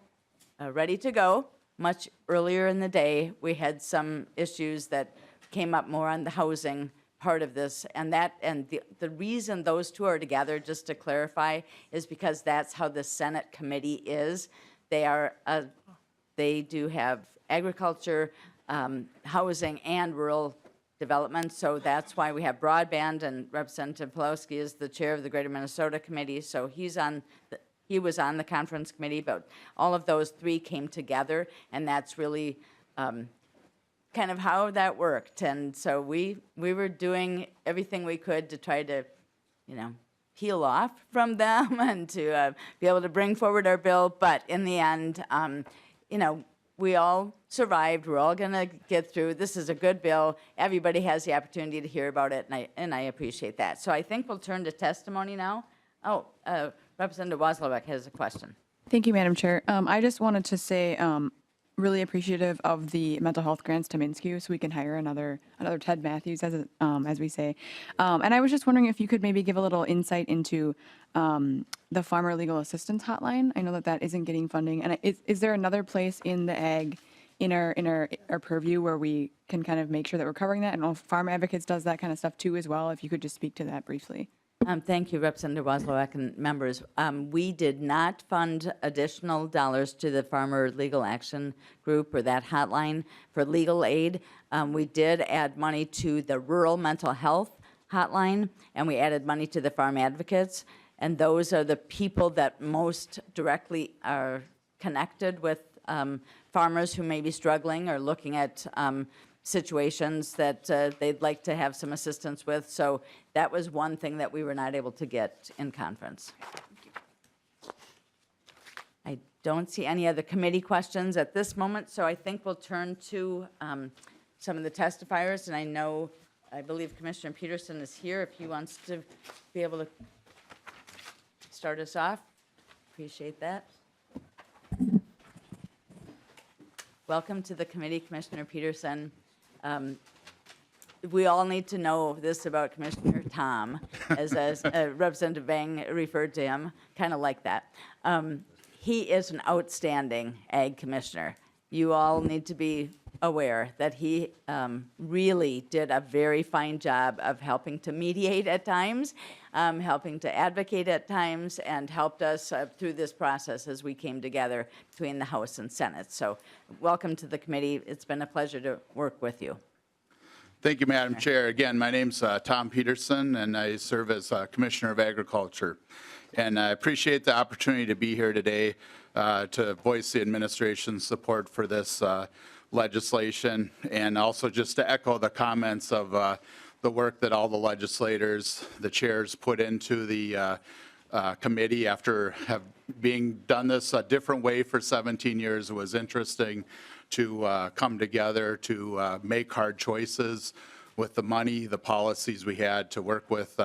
ready to go much earlier in the day. We had some issues that came up more on the housing part of this, and the reason those two are together, just to clarify, is because that's how the Senate committee is. They do have agriculture, housing, and rural development, so that's why we have broadband, and Representative Pawlowski is the chair of the Greater Minnesota Committee, so he was on the conference committee, but all of those three came together, and that's really kind of how that worked. And so we were doing everything we could to try to, peel off from them and to be able to bring forward our bill. But in the end, we all survived. We're all going to get through. This is a good bill. Everybody has the opportunity to hear about it, and I appreciate that. So I think we'll turn to testimony now. Oh, Representative Wozlowek has a question. Thank you, Madam Chair. I just wanted to say, really appreciative of the mental health grants to Minsky, so we can hire another Ted Matthews, as we say. And I was just wondering if you could maybe give a little insight into the Farmer Legal Assistance Hotline. I know that isn't getting funding, and is there another place in the ag in our purview where we can kind of make sure that we're covering that? I don't know if Farm Advocates does that kind of stuff too as well. If you could just speak to that briefly. Thank you, Representative Wozlowek and members. We did not fund additional dollars to the Farmer Legal Action Group or that hotline for legal aid. We did add money to the Rural Mental Health Hotline, and we added money to the Farm Advocates. And those are the people that most directly are connected with farmers who may be struggling or looking at situations that they'd like to have some assistance with. So that was one thing that we were not able to get in conference. I don't see any other committee questions at this moment, so I think we'll turn to some of the testifiers. And I believe Commissioner Peterson is here if he wants to be able to start us off. Appreciate that. Welcome to the committee, Commissioner Peterson. We all need to know this about Commissioner Tom, as Representative Vang referred to him, kind of like that. He is an outstanding ag commissioner. You all need to be aware that he really did a very fine job of helping to mediate at times, helping to advocate at times, and helped us through this process as we came together between the House and Senate. So welcome to the committee. It's been a pleasure to work with you. Thank you, Madam Chair. Again, my name's Tom Peterson, and I serve as Commissioner of Agriculture. And I appreciate the opportunity to be here today to voice the administration's support for this legislation, and also just to echo the comments of the work that all the legislators, the chairs, put into the committee after being done this a different way for 17 years. It was interesting to come together to make hard choices with the money, the policies we had to work with.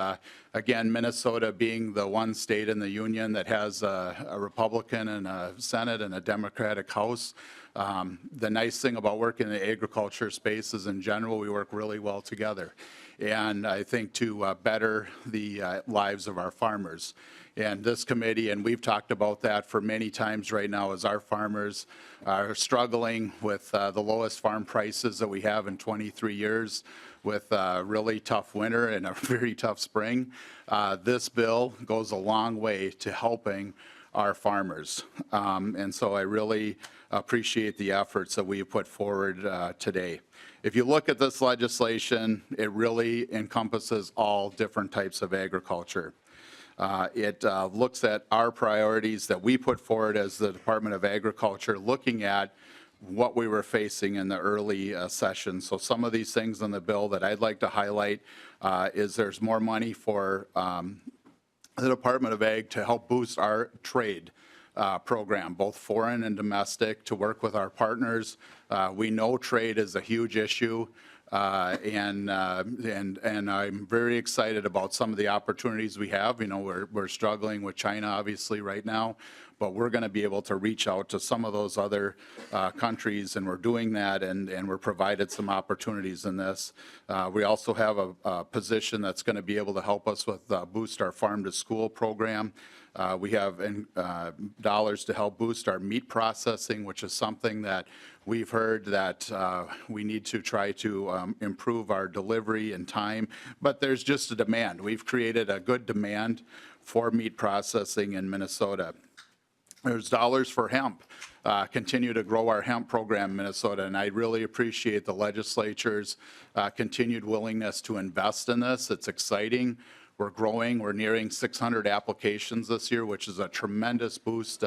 Again, Minnesota being the one state in the union that has a Republican and a Senate and a Democratic House. The nice thing about working in the agriculture space is, in general, we work really well together. And I think to better the lives of our farmers. And this committee, and we've talked about that for many times right now, as our farmers are struggling with the lowest farm prices that we have in 23 years, with a really tough winter and a very tough spring. This bill goes a long way to helping our farmers. And so I really appreciate the efforts that we put forward today. If you look at this legislation, it really encompasses all different types of agriculture. It looks at our priorities that we put forward as the Department of Agriculture, looking at what we were facing in the early session. So some of these things in the bill that I'd like to highlight is there's more money for the Department of Ag to help boost our trade program, both foreign and domestic, to work with our partners. We know trade is a huge issue And I'm very excited about some of the opportunities we have. You know, we're struggling with China obviously right now, but we're going to be able to reach out to some of those other countries, and we're doing that, and we're provided some opportunities in this. We also have a position that's going to be able to help us with boost our farm to school program. We have dollars to help boost our meat processing, which is something that we've heard that we need to try to improve our delivery and time, but there's just a demand. We've created a good demand for meat processing in Minnesota. There's dollars for hemp. Continue to grow our hemp program in Minnesota, and I really appreciate the legislature's continued willingness to invest in this. It's exciting. We're growing. We're nearing 600 applications this year, which is a tremendous boost.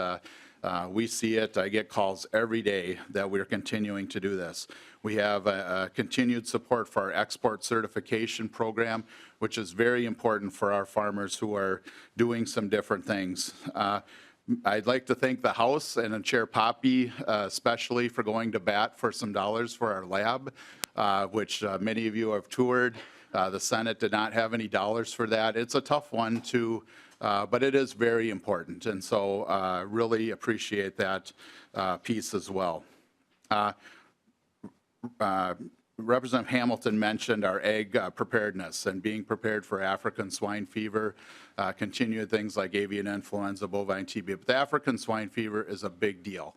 We see it. I get calls every day that we're continuing to do this. We have a continued support for our export certification program, which is very important for our farmers who are doing some different things. I'd like to thank the House and Chair Poppy especially for going to bat for some dollars for our lab, which many of you have toured. The Senate did not have any dollars for that. It's a tough one to, but it is very important, and so really appreciate that piece as well. Representative Hamilton mentioned our ag preparedness and being prepared for African swine fever, continued things like avian influenza, bovine TB. But the African swine fever is a big deal.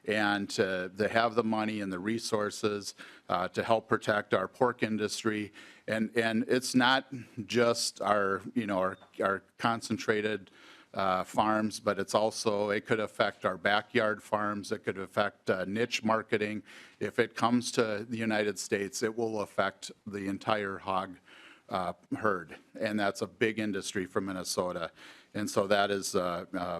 And to have the money and the resources to help protect our pork industry. And it's not just our, you know, our concentrated farms, but it's also, it could affect our backyard farms. It could affect niche marketing. If it comes to the United States, it will affect the entire hog herd. And that's a big industry for Minnesota. And so that is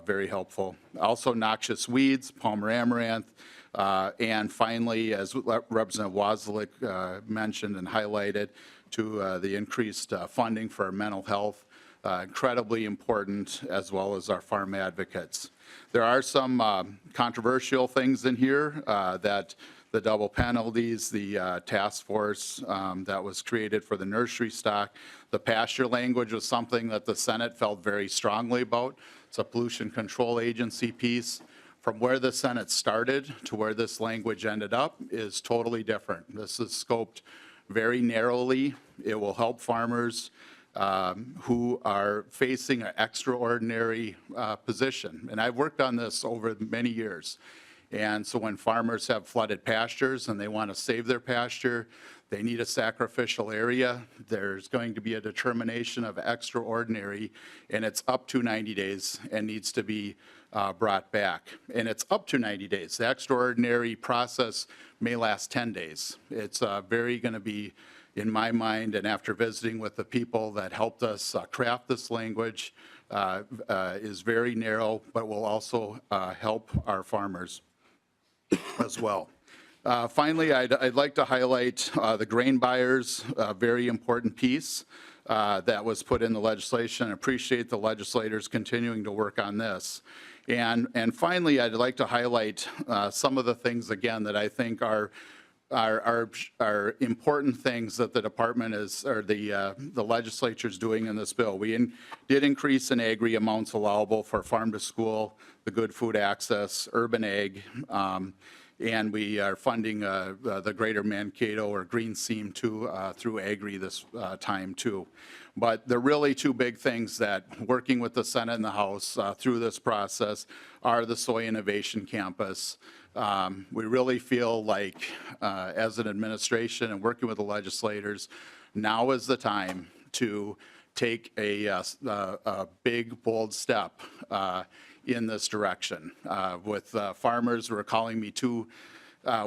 very helpful. Also noxious weeds, Palmer amaranth, and finally, as Representative Wozlik mentioned and highlighted, to the increased funding for mental health. Incredibly important, as well as our farm advocates. There are some controversial things in here that the double penalties, the task force that was created for the nursery stock. The pasture language was something that the Senate felt very strongly about. It's a pollution control agency piece. From where the Senate started to where this language ended up is totally different. This is scoped very narrowly. It will help farmers who are facing an extraordinary position. And I've worked on this over many years. And so when farmers have flooded pastures and they want to save their pasture, they need a sacrificial area. There's going to be a determination of extraordinary, and it's up to 90 days and needs to be brought back. And it's up to 90 days. The extraordinary process may last 10 days. It's very going to be, in my mind, and after visiting with the people that helped us craft this language, is very narrow, but will also help our farmers as well. Finally, I'd like to highlight the grain buyers, a very important piece that was put in the legislation. I appreciate the legislators continuing to work on this. And finally, I'd like to highlight some of the things, again, that I think are important things that the department is, or the legislature is doing in this bill. We did increase in agri amounts allowable for farm to school, the Good Food Access, urban ag, and we are funding the Greater Mankato or Green Seam through agri this time too. But the really two big things that working with the Senate and the House through this process are the Soy Innovation Campus. We really feel like as an administration and working with the legislators, now is the time to take a big, bold step in this direction. With farmers who were calling me 2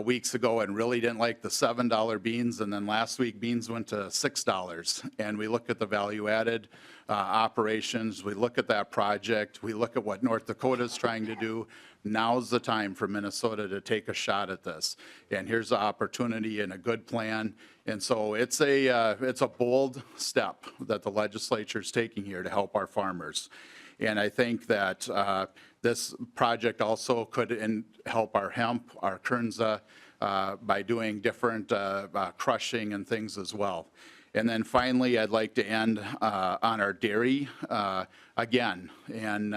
weeks ago and really didn't like the $7 beans, and then last week beans went to $6. And we look at the value added operations, we look at that project, we look at what North Dakota is trying to do. Now's the time for Minnesota to take a shot at this. And here's the opportunity and a good plan. And so it's a bold step that the legislature is taking here to help our farmers. And I think that this project also could help our hemp, our Kernza, by doing different crushing and things as well. And then finally, I'd like to end on our dairy again. And,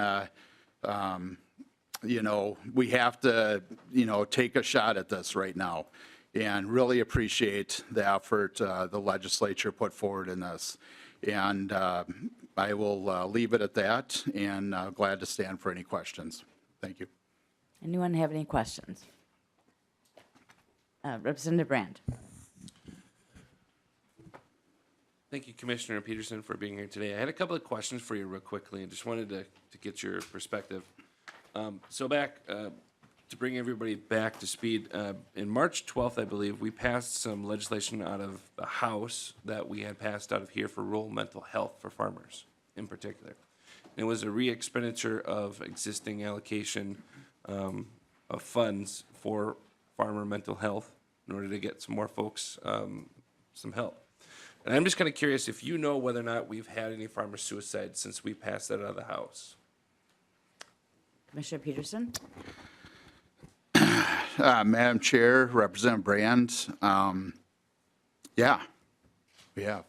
you know, we have to, you know, take a shot at this right now and really appreciate the effort the legislature put forward in this. And I will leave it at that, and glad to stand for any questions. Thank you. Anyone have any questions? Representative Brand. Thank you, Commissioner Peterson, for being here today. I had a couple of questions for you real quickly and just wanted to get your perspective. So back, to bring everybody back to speed, in March 12th, I believe, we passed some legislation out of the House that we had passed out of here for rural mental health for farmers in particular. It was a re-expenditure of existing allocation of funds for farmer mental health in order to get some more folks some help. And I'm just kind of curious if you know whether or not we've had any farmer suicide since we passed that out of the House. Commissioner Peterson? Madam Chair, Representative Brand, yeah, we have.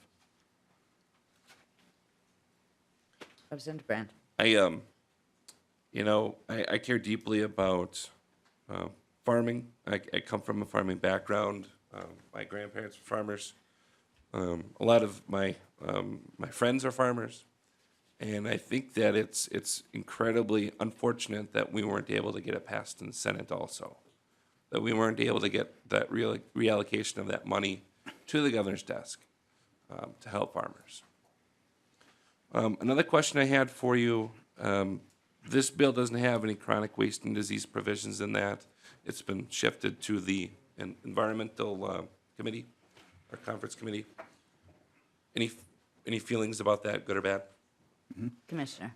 Representative Brand. You know, I care deeply about farming. I come from a farming background. My grandparents were farmers. A lot of my my friends are farmers, and I think that it's incredibly unfortunate that we weren't able to get it passed in the Senate also, that we weren't able to get that reallocation of that money to the governor's desk to help farmers. Another question I had for you, this bill doesn't have any chronic waste and disease provisions in that. It's been shifted to the environmental committee, or conference committee. Any feelings about that, good or bad? Commissioner.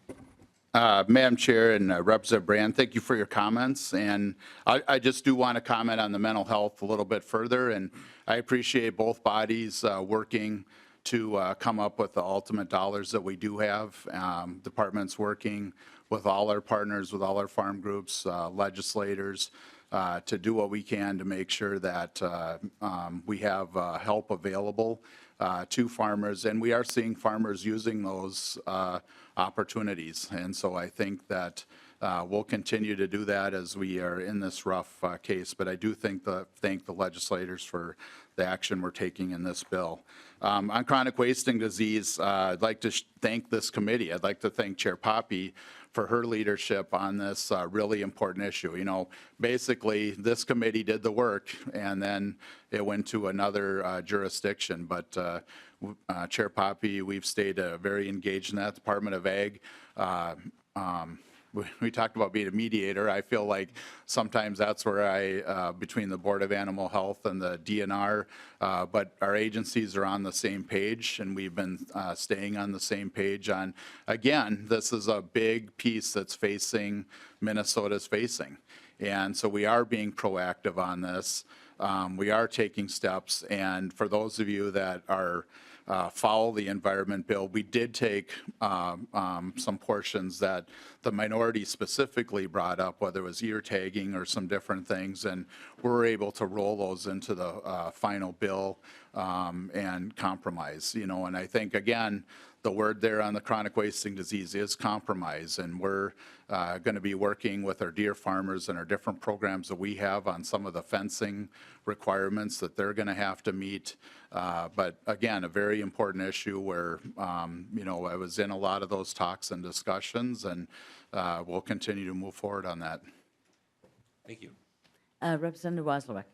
Madam Chair and Representative Brand, thank you for your comments. And I just do want to comment on the mental health a little bit further. And I appreciate both bodies working to come up with the ultimate dollars that we do have. Departments working with all our partners, with all our farm groups, legislators, to do what we can to make sure that we have help available to farmers. And we are seeing farmers using those opportunities. And so I think that we'll continue to do that as we are in this rough case. But I do thank the legislators for the action we're taking in this bill. On chronic wasting disease, I'd like to thank this committee. I'd like to thank Chair Poppy for her leadership on this really important issue. You know, basically, this committee did the work, and then it went to another jurisdiction. But Chair Poppy, we've stayed very engaged in that. Department of Ag, we talked about being a mediator. I feel like sometimes that's where between the Board of Animal Health and the DNR, but our agencies are on the same page, and we've been staying on the same page on, again, this is a big piece that's Minnesota's facing. And so we are being proactive on this. We are taking steps, and for those of you that are follow the environment bill, we did take some portions that the minority specifically brought up, whether it was ear tagging or some different things, and we're able to roll those into the final bill and compromise. You know, and I think, again, the word there on the chronic wasting disease is compromise, and we're going to be working with our deer farmers and our different programs that we have on some of the fencing requirements that they're going to have to meet. But again, a very important issue where, you know, I was in a lot of those talks and discussions, and we'll continue to move forward on that. Thank you. Representative Wozniak.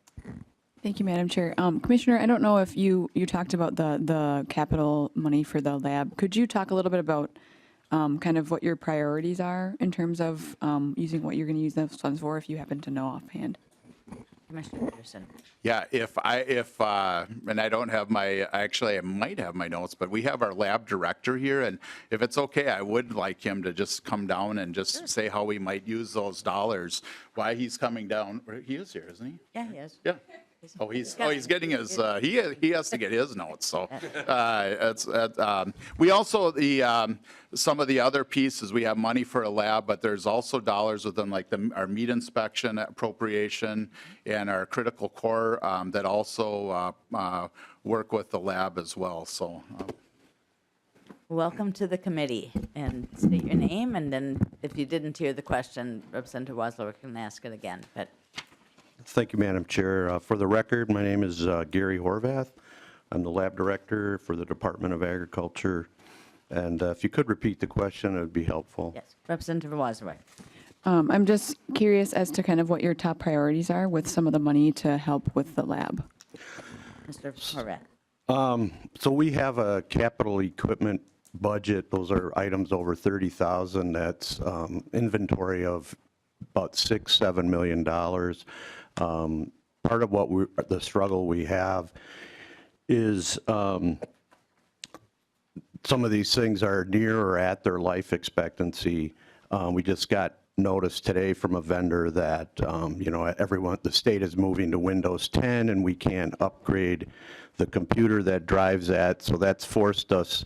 Thank you, Madam Chair. Commissioner, I don't know if you talked about the capital money for the lab. Could you talk a little bit about kind of what your priorities are in terms of using what you're going to use those funds for, if you happen to know offhand? Commissioner Peterson. Yeah, and I don't have actually I might have my notes, but we have our lab director here, and if it's okay, I would like him to just come down and just say how we might use those dollars, why he's coming down. He is here, isn't he? Yeah, he is. Yeah. He's getting his, he has to get his notes, so. We also, some of the other pieces, we have money for a lab, but there's also dollars within like our meat inspection appropriation and our critical core that also work with the lab as well, so. Welcome to the committee, and state your name, and then if you didn't hear the question, Representative Waslow can ask it again, but. Thank you, Madam Chair. For the record, my name is Gary Horvath. I'm the lab director for the Department of Agriculture. And if you could repeat the question, it would be helpful. Yes, Representative Waslow. I'm just curious as to kind of what your top priorities are with some of the money to help with the lab. Mr. Horvath. So we have a capital equipment budget. Those are items over 30,000. That's inventory of about $6-7 million. Part of what the struggle we have is some of these things are near or at their life expectancy. We just got notice today from a vendor that the state is moving to Windows 10 and we can't upgrade the computer that drives that. So that's forced us.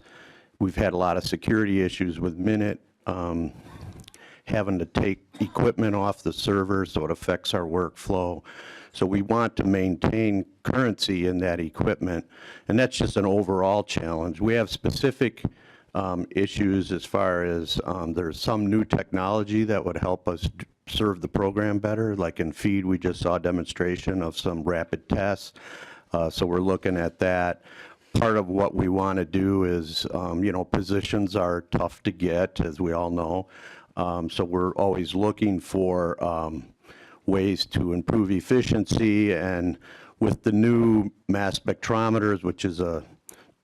We've had a lot of security issues with Minute. Having to take equipment off the server, so it affects our workflow. So we want to maintain currency in that equipment, and that's just an overall challenge. We have specific issues as far as there's some new technology that would help us serve the program better. Like in feed, we just saw a demonstration of some rapid tests, so we're looking at that. Part of what we want to do is, positions are tough to get, as we all know. So we're always looking for ways to improve efficiency, and with the new mass spectrometers, which is a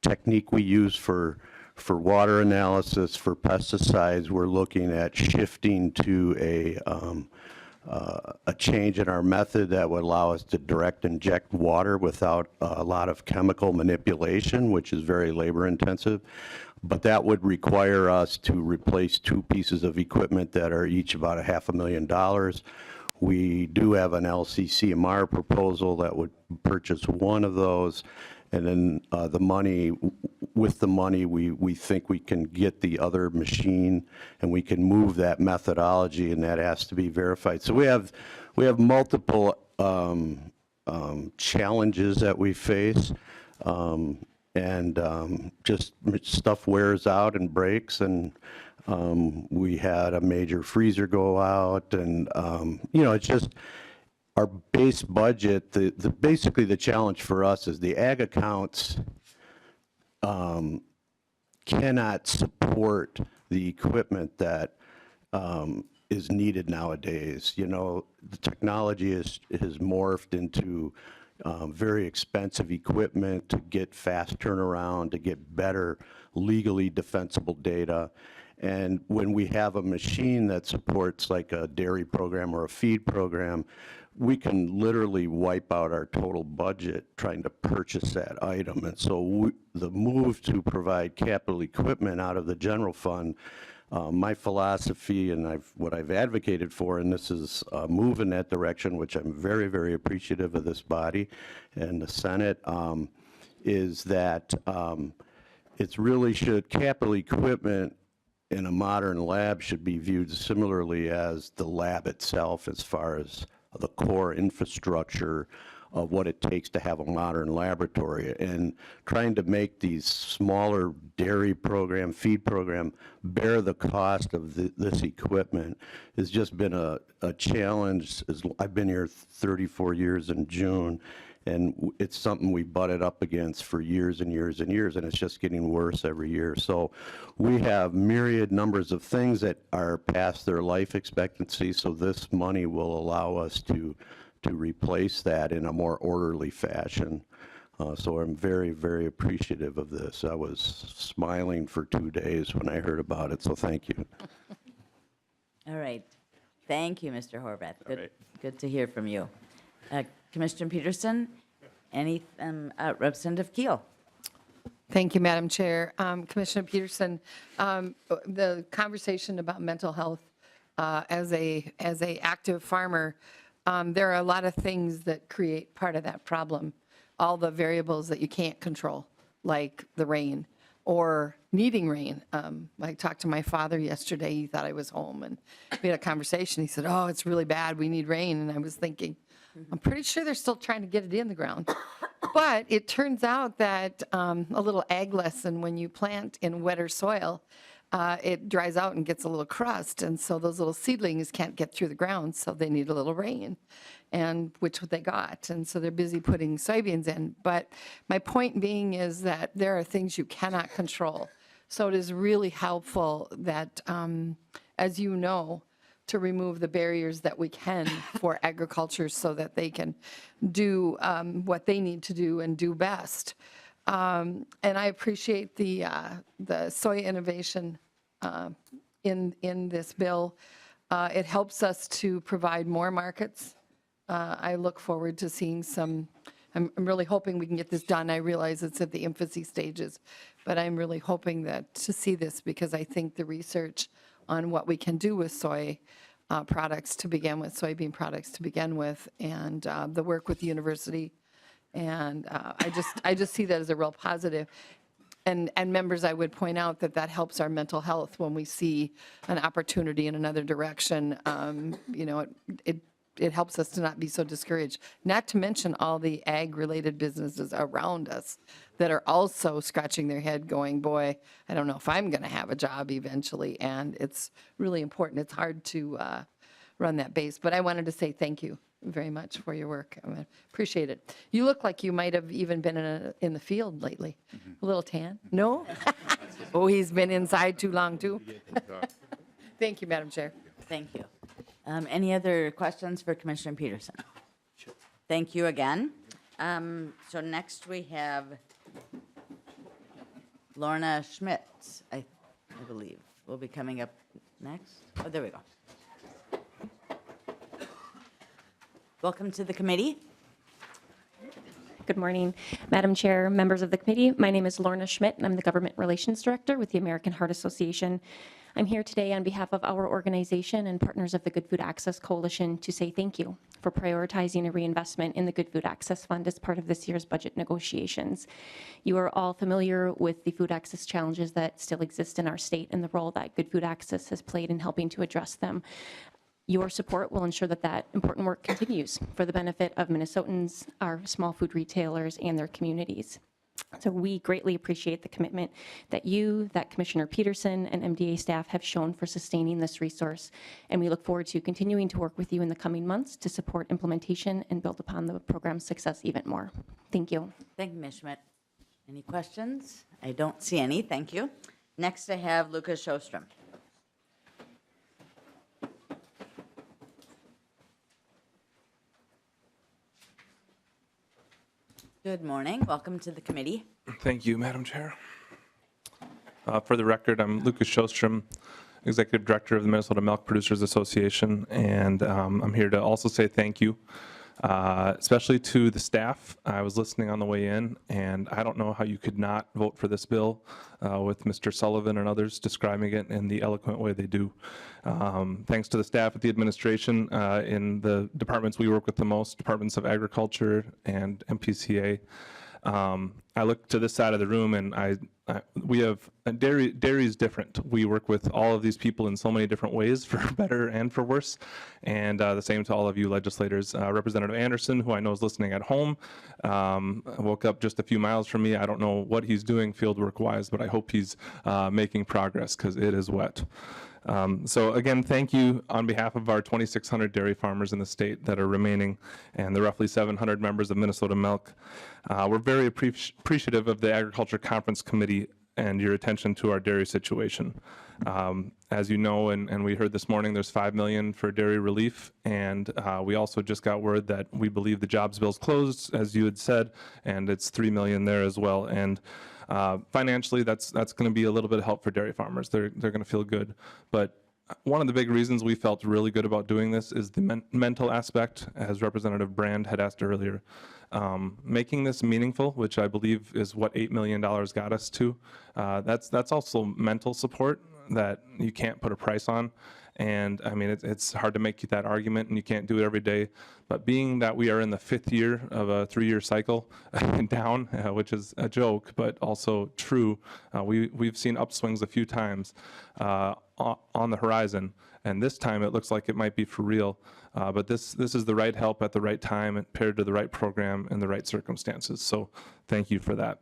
technique we use for water analysis for pesticides, we're looking at shifting to a change in our method that would allow us to direct inject water without a lot of chemical manipulation, which is very labor intensive. But that would require us to replace two pieces of equipment that are each about $500,000. We do have an LCCMR proposal that would purchase one of those, and then with the money, we think we can get the other machine, and we can move that methodology, and that has to be verified. So we have multiple challenges that we face. Just stuff wears out and breaks, and we had a major freezer go out, and it's just our base budget. Basically the challenge for us is the ag accounts cannot support the equipment that is needed nowadays. The technology has morphed into very expensive equipment to get fast turnaround, to get better legally defensible data. And when we have a machine that supports like a dairy program or a feed program, we can literally wipe out our total budget trying to purchase that item. And so the move to provide capital equipment out of the general fund, my philosophy and what I've advocated for, and this is a move in that direction, which I'm very, very appreciative of this body and the Senate, is that it's really capital equipment in a modern lab should be viewed similarly as the lab itself, as far as the core infrastructure of what it takes to have a modern laboratory. And trying to make these smaller dairy program, feed program, bear the cost of this equipment has just been a challenge. I've been here 34 years in June, and it's something we butted up against for years and years and years, and it's just getting worse every year. So we have myriad numbers of things that are past their life expectancy, so this money will allow us to replace that in a more orderly fashion. So I'm very, very appreciative of this. I was smiling for 2 days when I heard about it, so thank you. All right. Thank you, Mr. Horvath. right. Good to hear from you. Commissioner Peterson, Representative Keel. Thank you, Madam Chair. Commissioner Peterson, the conversation about mental health as a active farmer, There are a lot of things that create part of that problem, all the variables that you can't control, like the rain or needing rain. I talked to my father yesterday. He thought I was home, and we had a conversation. He said, "Oh, it's really bad. We need rain." And I was thinking, I'm pretty sure they're still trying to get it in the ground. But it turns out that a little ag lesson, when you plant in wetter soil, it dries out and gets a little crust. And so those little seedlings can't get through the ground, so they need a little rain, and which they got. And so they're busy putting soybeans in. But my point being is that there are things you cannot control. So it is really helpful that, as you know, to remove the barriers that we can for agriculture so that they can do what they need to do and do best. And I appreciate the soy innovation in this bill. It helps us to provide more markets. I look forward to seeing some. I'm really hoping we can get this done. I realize it's at the infancy stages, but I'm really hoping that to see this, because I think the research on what we can do with soy products to begin with, soybean products to begin with, and the work with the university. And I just see that as a real positive. And members, I would point out that that helps our mental health when we see an opportunity in another direction. You know, it helps us to not be so discouraged. Not to mention all the ag-related businesses around us that are also scratching their head going, boy, I don't know if I'm going to have a job eventually. And it's really important. It's hard to run that base. But I wanted to say thank you very much for your work. I appreciate it. You look like you might have even been in the field lately. A little tan? No? Oh, he's been inside too long, too. Thank you, Madam Chair. Thank you. Any other questions for Commissioner Peterson? Thank you again. So next we have Lorna Schmidt, I believe, will be coming up next. Oh, there we go. Welcome to the committee. Good morning, Madam Chair, members of the committee. My name is Lorna Schmidt, and I'm the Government Relations Director with the American Heart Association. I'm here today on behalf of our organization and partners of the Good Food Access Coalition to say thank you for prioritizing a reinvestment in the Good Food Access Fund as part of this year's budget negotiations. You are all familiar with the food access challenges that still exist in our state and the role that Good Food Access has played in helping to address them. Your support will ensure that that important work continues for the benefit of Minnesotans, our small food retailers, and their communities. So we greatly appreciate the commitment that you, that Commissioner Peterson, and MDA staff have shown for sustaining this resource, and we look forward to continuing to work with you in the coming months to support implementation and build upon the program's success even more. Thank you. Thank you, Ms. Schmidt. Any questions? I don't see any. Thank you. Next, I have Lucas Sjostrom. Good morning. Welcome to the committee. Thank you, Madam Chair. For the record, I'm Lucas Sjostrom, Executive Director of the Minnesota Milk Producers Association, and I'm here to also say thank you, especially to the staff. I was listening on the way in, and I don't know how you could not vote for this bill with Mr. Sullivan and others describing it in the eloquent way they do. Thanks to the staff at the administration in the departments we work with the most, Departments of Agriculture and MPCA. I look to this side of the room, and we have dairy is different. We work with all of these people in so many different ways, for better and for worse. And the same to all of you legislators. Representative Anderson, who I know is listening at home, woke up just a few miles from me. I don't know what he's doing fieldwork wise, but I hope he's making progress, because it is wet. So again, thank you on behalf of our 2,600 dairy farmers in the state that are remaining, and the roughly 700 members of Minnesota Milk. We're very appreciative of the Agriculture Conference Committee and your attention to our dairy situation. As you know, and we heard this morning, there's $5 million for dairy relief, and we also just got word that we believe the jobs bill's closed, as you had said, and it's $3 million there as well. And financially, that's going to be a little bit of help for dairy farmers. They're going to feel good. But one of the big reasons we felt really good about doing this is the mental aspect, as Representative Brand had asked earlier. Making this meaningful, which I believe is what $8 million got us to, that's also mental support. that you can't put a price on. And I mean, it's hard to make that argument, and you can't do it every day. But being that we are in the 5th year of a 3-year cycle down, which is a joke, but also true, we've seen upswings a few times on the horizon. And this time it looks like it might be for real. But this is the right help at the right time and paired to the right program and the right circumstances. So thank you for that.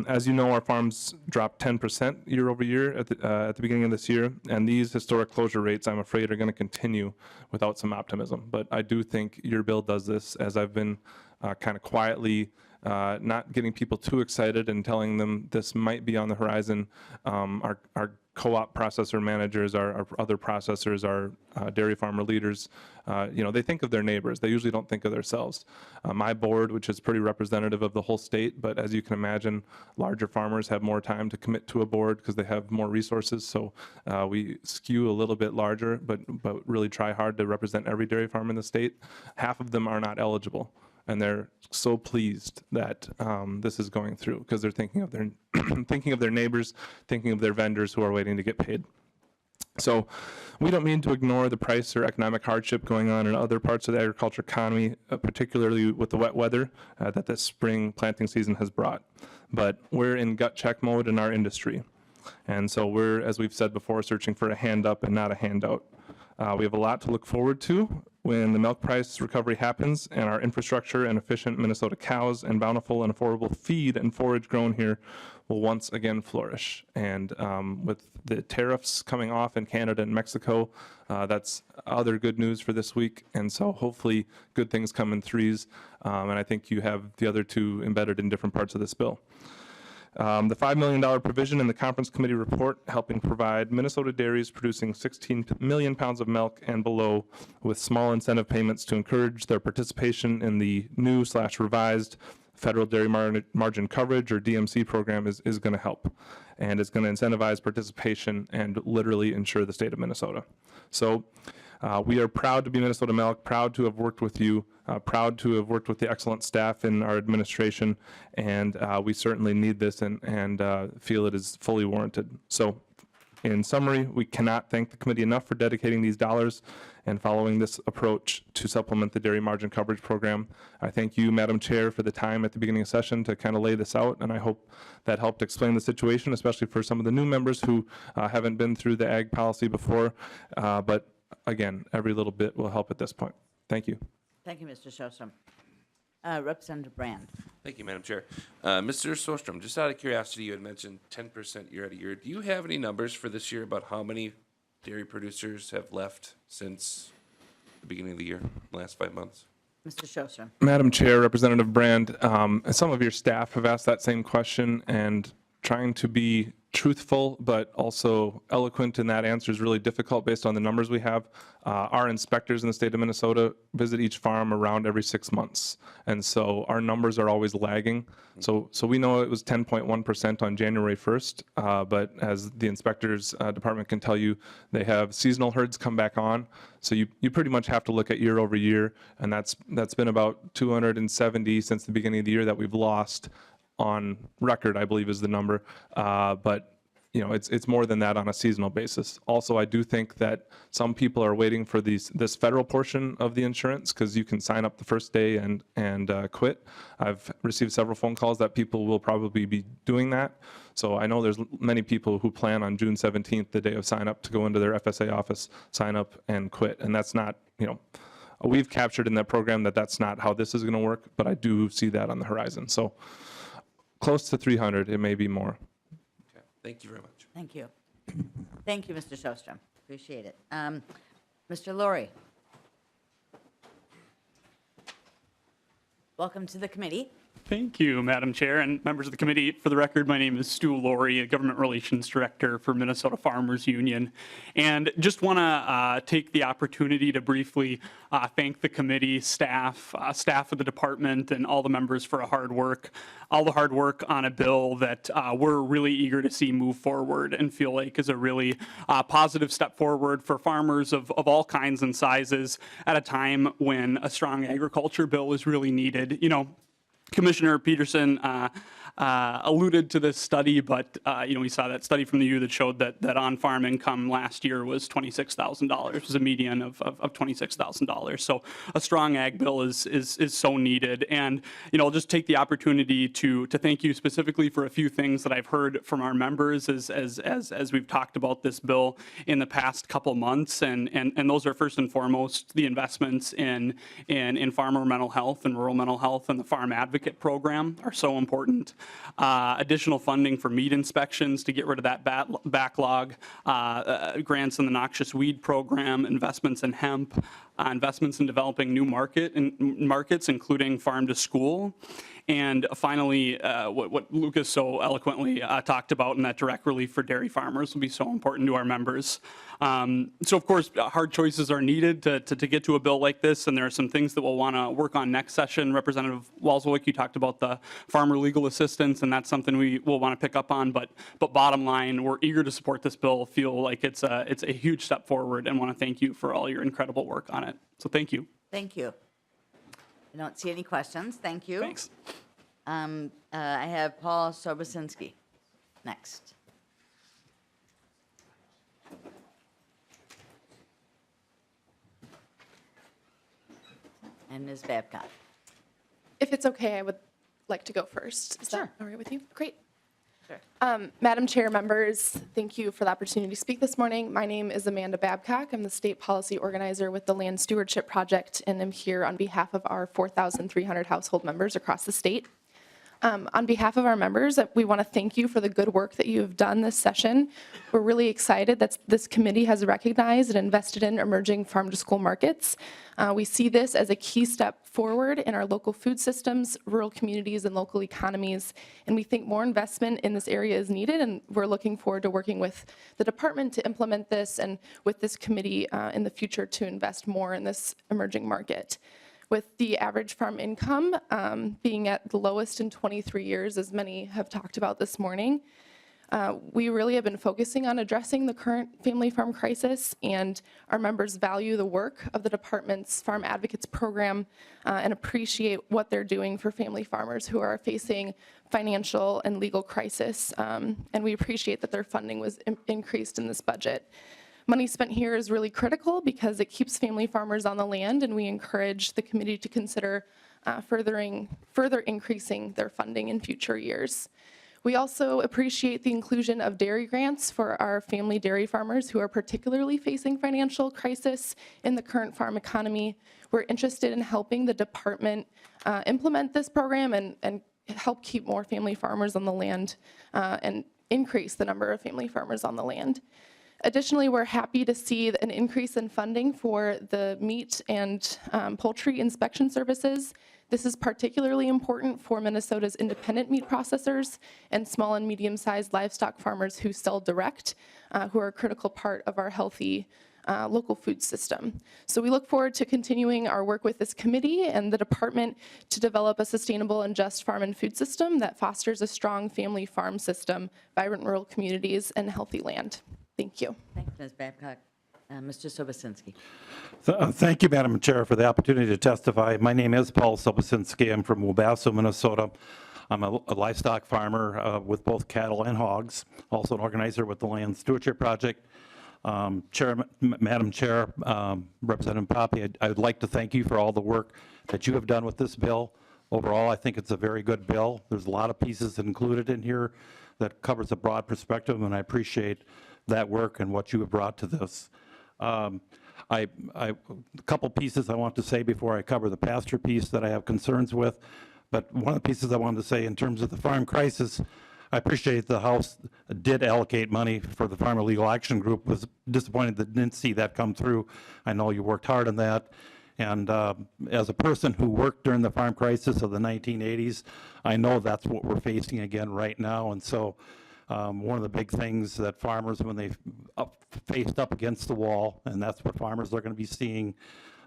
As you know, our farms dropped 10% year over year at the beginning of this year, and these historic closure rates, I'm afraid, are going to continue without some optimism. But I do think your bill does this, as I've been kind of quietly not getting people too excited and telling them this might be on the horizon. Our co-op processor managers, our other processors, our dairy farmer leaders, they think of their neighbors. They usually don't think of themselves. My board, which is pretty representative of the whole state, but as you can imagine, larger farmers have more time to commit to a board because they have more resources. So we skew a little bit larger, but really try hard to represent every dairy farm in the state. Half of them are not eligible. And they're so pleased that this is going through because they're thinking of their thinking of their neighbors, thinking of their vendors who are waiting to get paid. So we don't mean to ignore the price or economic hardship going on in other parts of the agriculture economy, particularly with the wet weather that this spring planting season has brought. But we're in gut check mode in our industry. And so we're, as we've said before, searching for a hand up and not a handout. We have a lot to look forward to when the milk price recovery happens and our infrastructure and efficient Minnesota cows and bountiful and affordable feed and forage grown here will once again flourish. And with the tariffs coming off in Canada and Mexico, that's other good news for this week. And so hopefully good things come in threes. And I think you have the other two embedded in different parts of this bill. The $5 million provision in the conference committee report helping provide Minnesota dairies producing 16 million pounds of milk and below with small incentive payments to encourage their participation in the new/revised federal dairy margin coverage or DMC program is going to help. And it's going to incentivize participation and literally ensure the state of Minnesota. So we are proud to be Minnesota Milk, proud to have worked with you, proud to have worked with the excellent staff in our administration, and we certainly need this and feel it is fully warranted. So in summary, we cannot thank the committee enough for dedicating these dollars and following this approach to supplement the dairy margin coverage program. I thank you, Madam Chair, for the time at the beginning of session to kind of lay this out, and I hope that helped explain the situation, especially for some of the new members who haven't been through the ag policy before. But again, every little bit will help at this point. Thank you. Thank you, Mr. Sjostrom. Representative Brand. Thank you, Madam Chair. Mr. Sjostrom, just out of curiosity, you had mentioned 10% year out of year. Do you have any numbers for this year about how many dairy producers have left since the beginning of the year, the last 5 months? Mr. Sjostrom. Madam Chair, Representative Brand, some of your staff have asked that same question, and trying to be truthful but also eloquent in that answer is really difficult based on the numbers we have. Our inspectors in the state of Minnesota visit each farm around every 6 months, and so our numbers are always lagging. So we know it was 10.1% on January 1st, but as the inspectors department can tell you, they have seasonal herds come back on. So you pretty much have to look at year over year, and that's been about 270 since the beginning of the year that we've lost on record, I believe is the number. But it's more than that on a seasonal basis. Also, I do think that some people are waiting for this federal portion of the insurance because you can sign up the first day and quit. I've received several phone calls that people will probably be doing that. So I know there's many people who plan on June 17th, the day of sign up, to go into their FSA office, sign up and quit. And that's not, we've captured in that program that that's not how this is going to work, but I do see that on the horizon. So close to 300, it may be more. Okay. Thank you very much. Thank you. Thank you, Mr. Sjostrom. Appreciate it. Mr. Laurie. Welcome to the committee. Thank you, Madam Chair and members of the committee. For the record, my name is Stu Laurie, Government Relations Director for Minnesota Farmers Union. And just want to take the opportunity to briefly thank the committee, staff of the department, and all the members for all the hard work on a bill that we're really eager to see move forward and feel like is a really positive step forward for farmers of all kinds and sizes at a time when a strong agriculture bill is really needed. Commissioner Peterson, alluded to this study, but we saw that study from the U that showed that on-farm income last year was $26,000. It was a median of $26,000. So a strong ag bill is so needed. And I'll just take the opportunity to thank you specifically for a few things that I've heard from our members as we've talked about this bill in the past couple months, and those are first and foremost the investments in farmer mental health and rural mental health, and the Farm Advocate program are so important. Additional funding for meat inspections to get rid of that backlog, grants in the noxious weed program, investments in hemp, investments in developing new markets, including farm to school. And finally, what Lucas so eloquently talked about, and that direct relief for dairy farmers will be so important to our members. So of course, hard choices are needed to get to a bill like this, and there are some things that we'll want to work on next session. Representative Walswick, you talked about the farmer legal assistance, and that's something we will want to pick up on. But bottom line, we're eager to support this bill, feel like it's a huge step forward, and want to thank you for all your incredible work on it. So thank you. Thank you. I don't see any questions. Thank you. Thanks. I have Paul Sobosinski next. And Ms. Babcock. If it's okay, I would like to go first. Is Sure. that all right with you? Great. Sure. Madam Chair, members, thank you for the opportunity to speak this morning. My name is Amanda Babcock. I'm the state policy organizer with the Land Stewardship Project, and I'm here on behalf of our 4,300 household members across the state. On behalf of our members, we want to thank you for the good work that you have done this session. We're really excited that this committee has recognized and invested in emerging farm-to-school markets. We see this as a key step forward in our local food systems, rural communities, and local economies, and we think more investment in this area is needed, and we're looking forward to working with the department to implement this and with this committee in the future to invest more in this emerging market. With the average farm income being at the lowest in 23 years, as many have talked about this morning, we really have been focusing on addressing the current family farm crisis, and our members value the work of the department's Farm Advocates program and appreciate what they're doing for family farmers who are facing financial and legal crisis, and we appreciate that their funding was increased in this budget. Money spent here is really critical because it keeps family farmers on the land, and we encourage the committee to consider further increasing their funding in future years. We also appreciate the inclusion of dairy grants for our family dairy farmers who are particularly facing financial crisis in the current farm economy. We're interested in helping the department implement this program and help keep more family farmers on the land and increase the number of family farmers on the land. Additionally, we're happy to see an increase in funding for the meat and poultry inspection services. This is particularly important for Minnesota's independent meat processors and small and medium-sized livestock farmers who sell direct, who are a critical part of our healthy local food system. So we look forward to continuing our work with this committee and the department to develop a sustainable and just farm and food system that fosters a strong family farm system, vibrant rural communities, and healthy land. Thank you. Thanks, Ms. Babcock. Mr. Sobosinski. Thank you, Madam Chair, for the opportunity to testify. My name is Paul Sobosinski. I'm from Wabasso, Minnesota. I'm a livestock farmer with both cattle and hogs, also an organizer with the Land Stewardship Project. Madam Chair, Representative Poppy, I would like to thank you for all the work that you have done with this bill. Overall, I think it's a very good bill. There's a lot of pieces included in here that covers a broad perspective, and I appreciate that work and what you have brought to this. A couple pieces I want to say before I cover the pasture piece that I have concerns with, but one of the pieces I wanted to say in terms of the farm crisis, I appreciate the House did allocate money for the Farmer Legal Action Group. Was disappointed that didn't see that come through. I know you worked hard on that. And as a person who worked during the farm crisis of the 1980s, I know that's what we're facing again right now. And so one of the big things that farmers, when they faced up against the wall, and that's what farmers are going to be seeing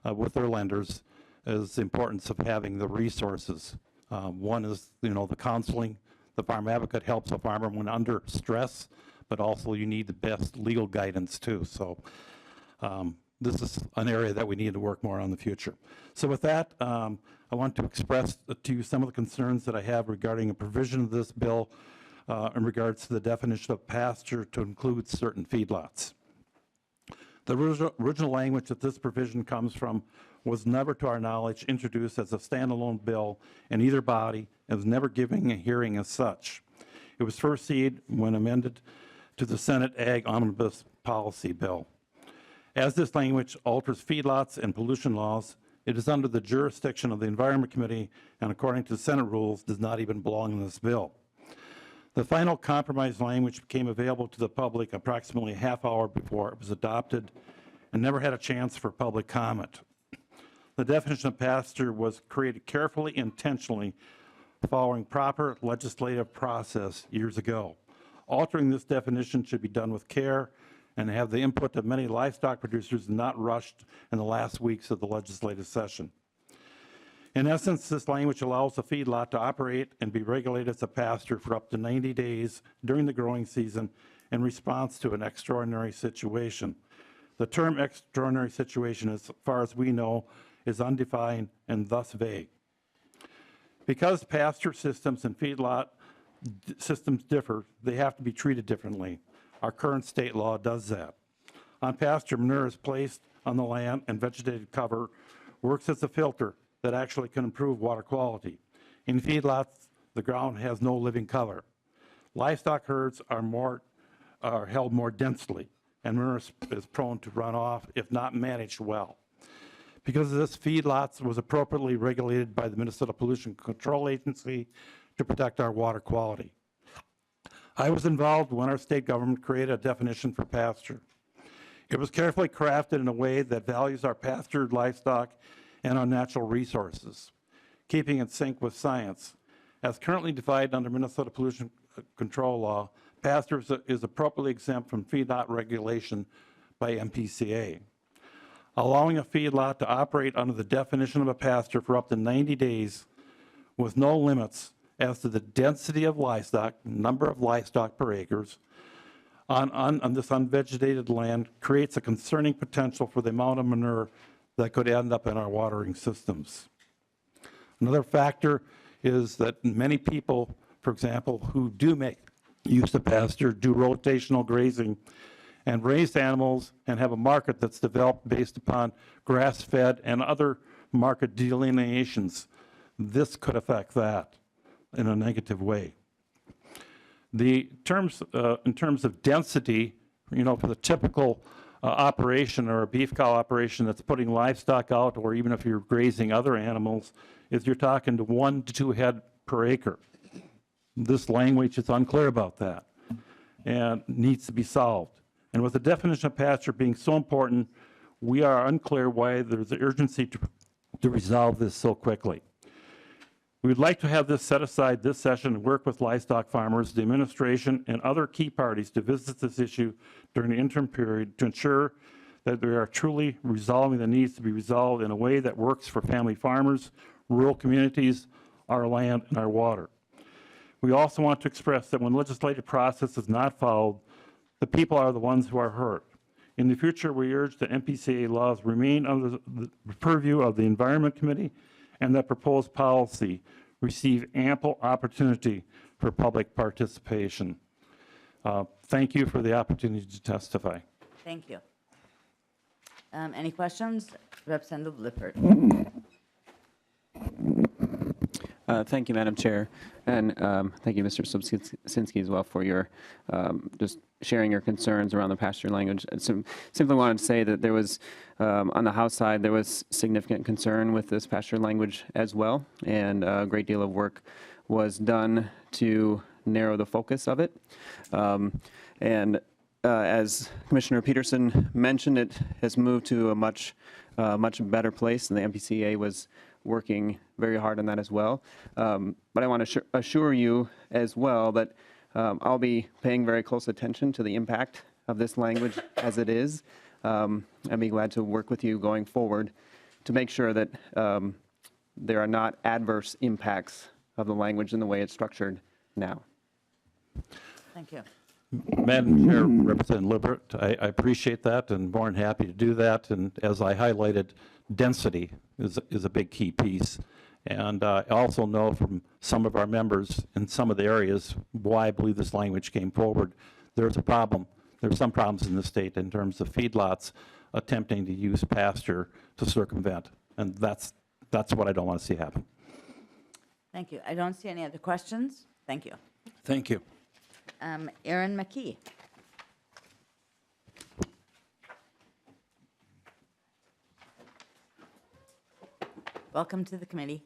with their lenders, is the importance of having the resources. One is, the counseling. The Farm Advocate helps a farmer when under stress, but also you need the best legal guidance too. So this is an area that we need to work more on in the future. So with that, I want to express to you some of the concerns that I have regarding a provision of this bill in regards to the definition of pasture to include certain feedlots. The original language that this provision comes from was never, to our knowledge, introduced as a standalone bill in either body and was never given a hearing as such. It was first seen when amended to the Senate Ag Omnibus Policy Bill. As this language alters feedlots and pollution laws, it is under the jurisdiction of the Environment Committee and, according to Senate rules, does not even belong in this bill. The final compromise language became available to the public approximately a half hour before it was adopted and never had a chance for public comment. The definition of pasture was created carefully, intentionally, following proper legislative process years ago. Altering this definition should be done with care and have the input of many livestock producers, not rushed in the last weeks of the legislative session. In essence, this language allows a feedlot to operate and be regulated as a pasture for up to 90 days during the growing season in response to an extraordinary situation. The term extraordinary situation, as far as we know, is undefined and thus vague. Because pasture systems and feedlot systems differ, they have to be treated differently. Our current state law does that. On pasture, manure is placed on the land and vegetated cover works as a filter that actually can improve water quality. In feedlots, the ground has no living cover. Livestock herds are held more densely, and manure is prone to runoff if not managed well. Because of this, feedlots was appropriately regulated by the Minnesota Pollution Control Agency to protect our water quality. I was involved when our state government created a definition for pasture. It was carefully crafted in a way that values our pastured livestock and our natural resources, keeping in sync with science. As currently defined under Minnesota Pollution Control Law, pasture is appropriately exempt from feedlot regulation by MPCA. Allowing a feedlot to operate under the definition of a pasture for up to 90 days with no limits as to the density of livestock, number of livestock per acres, on this unvegetated land creates a concerning potential for the amount of manure that could end up in our watering systems. Another factor is that many people, for example, who do make use of pasture, do rotational grazing and raise animals and have a market that's developed based upon grass-fed and other market delineations. This could affect that in a negative way. In terms of density, for the typical operation or a beef cow operation that's putting livestock out, or even if you're grazing other animals, is you're talking to 1 to 2 head per acre. This language is unclear about that and needs to be solved. And with the definition of pasture being so important, we are unclear why there's an urgency to resolve this so quickly. We would like to have this set aside this session and work with livestock farmers, the administration, and other key parties to visit this issue during the interim period to ensure that we are truly resolving the needs to be resolved in a way that works for family farmers, rural communities, our land, and our water. We also want to express that when legislative process is not followed, the people are the ones who are hurt. In the future, we urge that MPCA laws remain under the purview of the Environment Committee and that proposed policy receive ample opportunity for public participation. Thank you for the opportunity to testify. Thank you. Any questions? Representative Lippert. Thank you, Madam Chair, and thank you, Mr. Subsinski, as well, for your just sharing your concerns around the pasture language. Simply wanted to say that there was, on the House side, there was significant concern with this pasture language as well, and a great deal of work was done to narrow the focus of it. As Commissioner Peterson mentioned, it has moved to a much better place, and the MPCA was working very hard on that as well. But I want to assure you as well that I'll be paying very close attention to the impact of this language as it is. I'd be glad to work with you going forward to make sure that there are not adverse impacts of the language in the way it's structured now. Thank you. Madam Chair, Representative Lippert, I appreciate that and more than happy to do that. And as I highlighted, density is a big key piece. And I also know from some of our members in some of the areas why I believe this language came forward. There's a problem. There's some problems in the state in terms of feedlots attempting to use pasture to circumvent. And that's what I don't want to see happen. Thank you. I don't see any other questions. Thank you. Thank you. Aaron McKee. Welcome to the committee.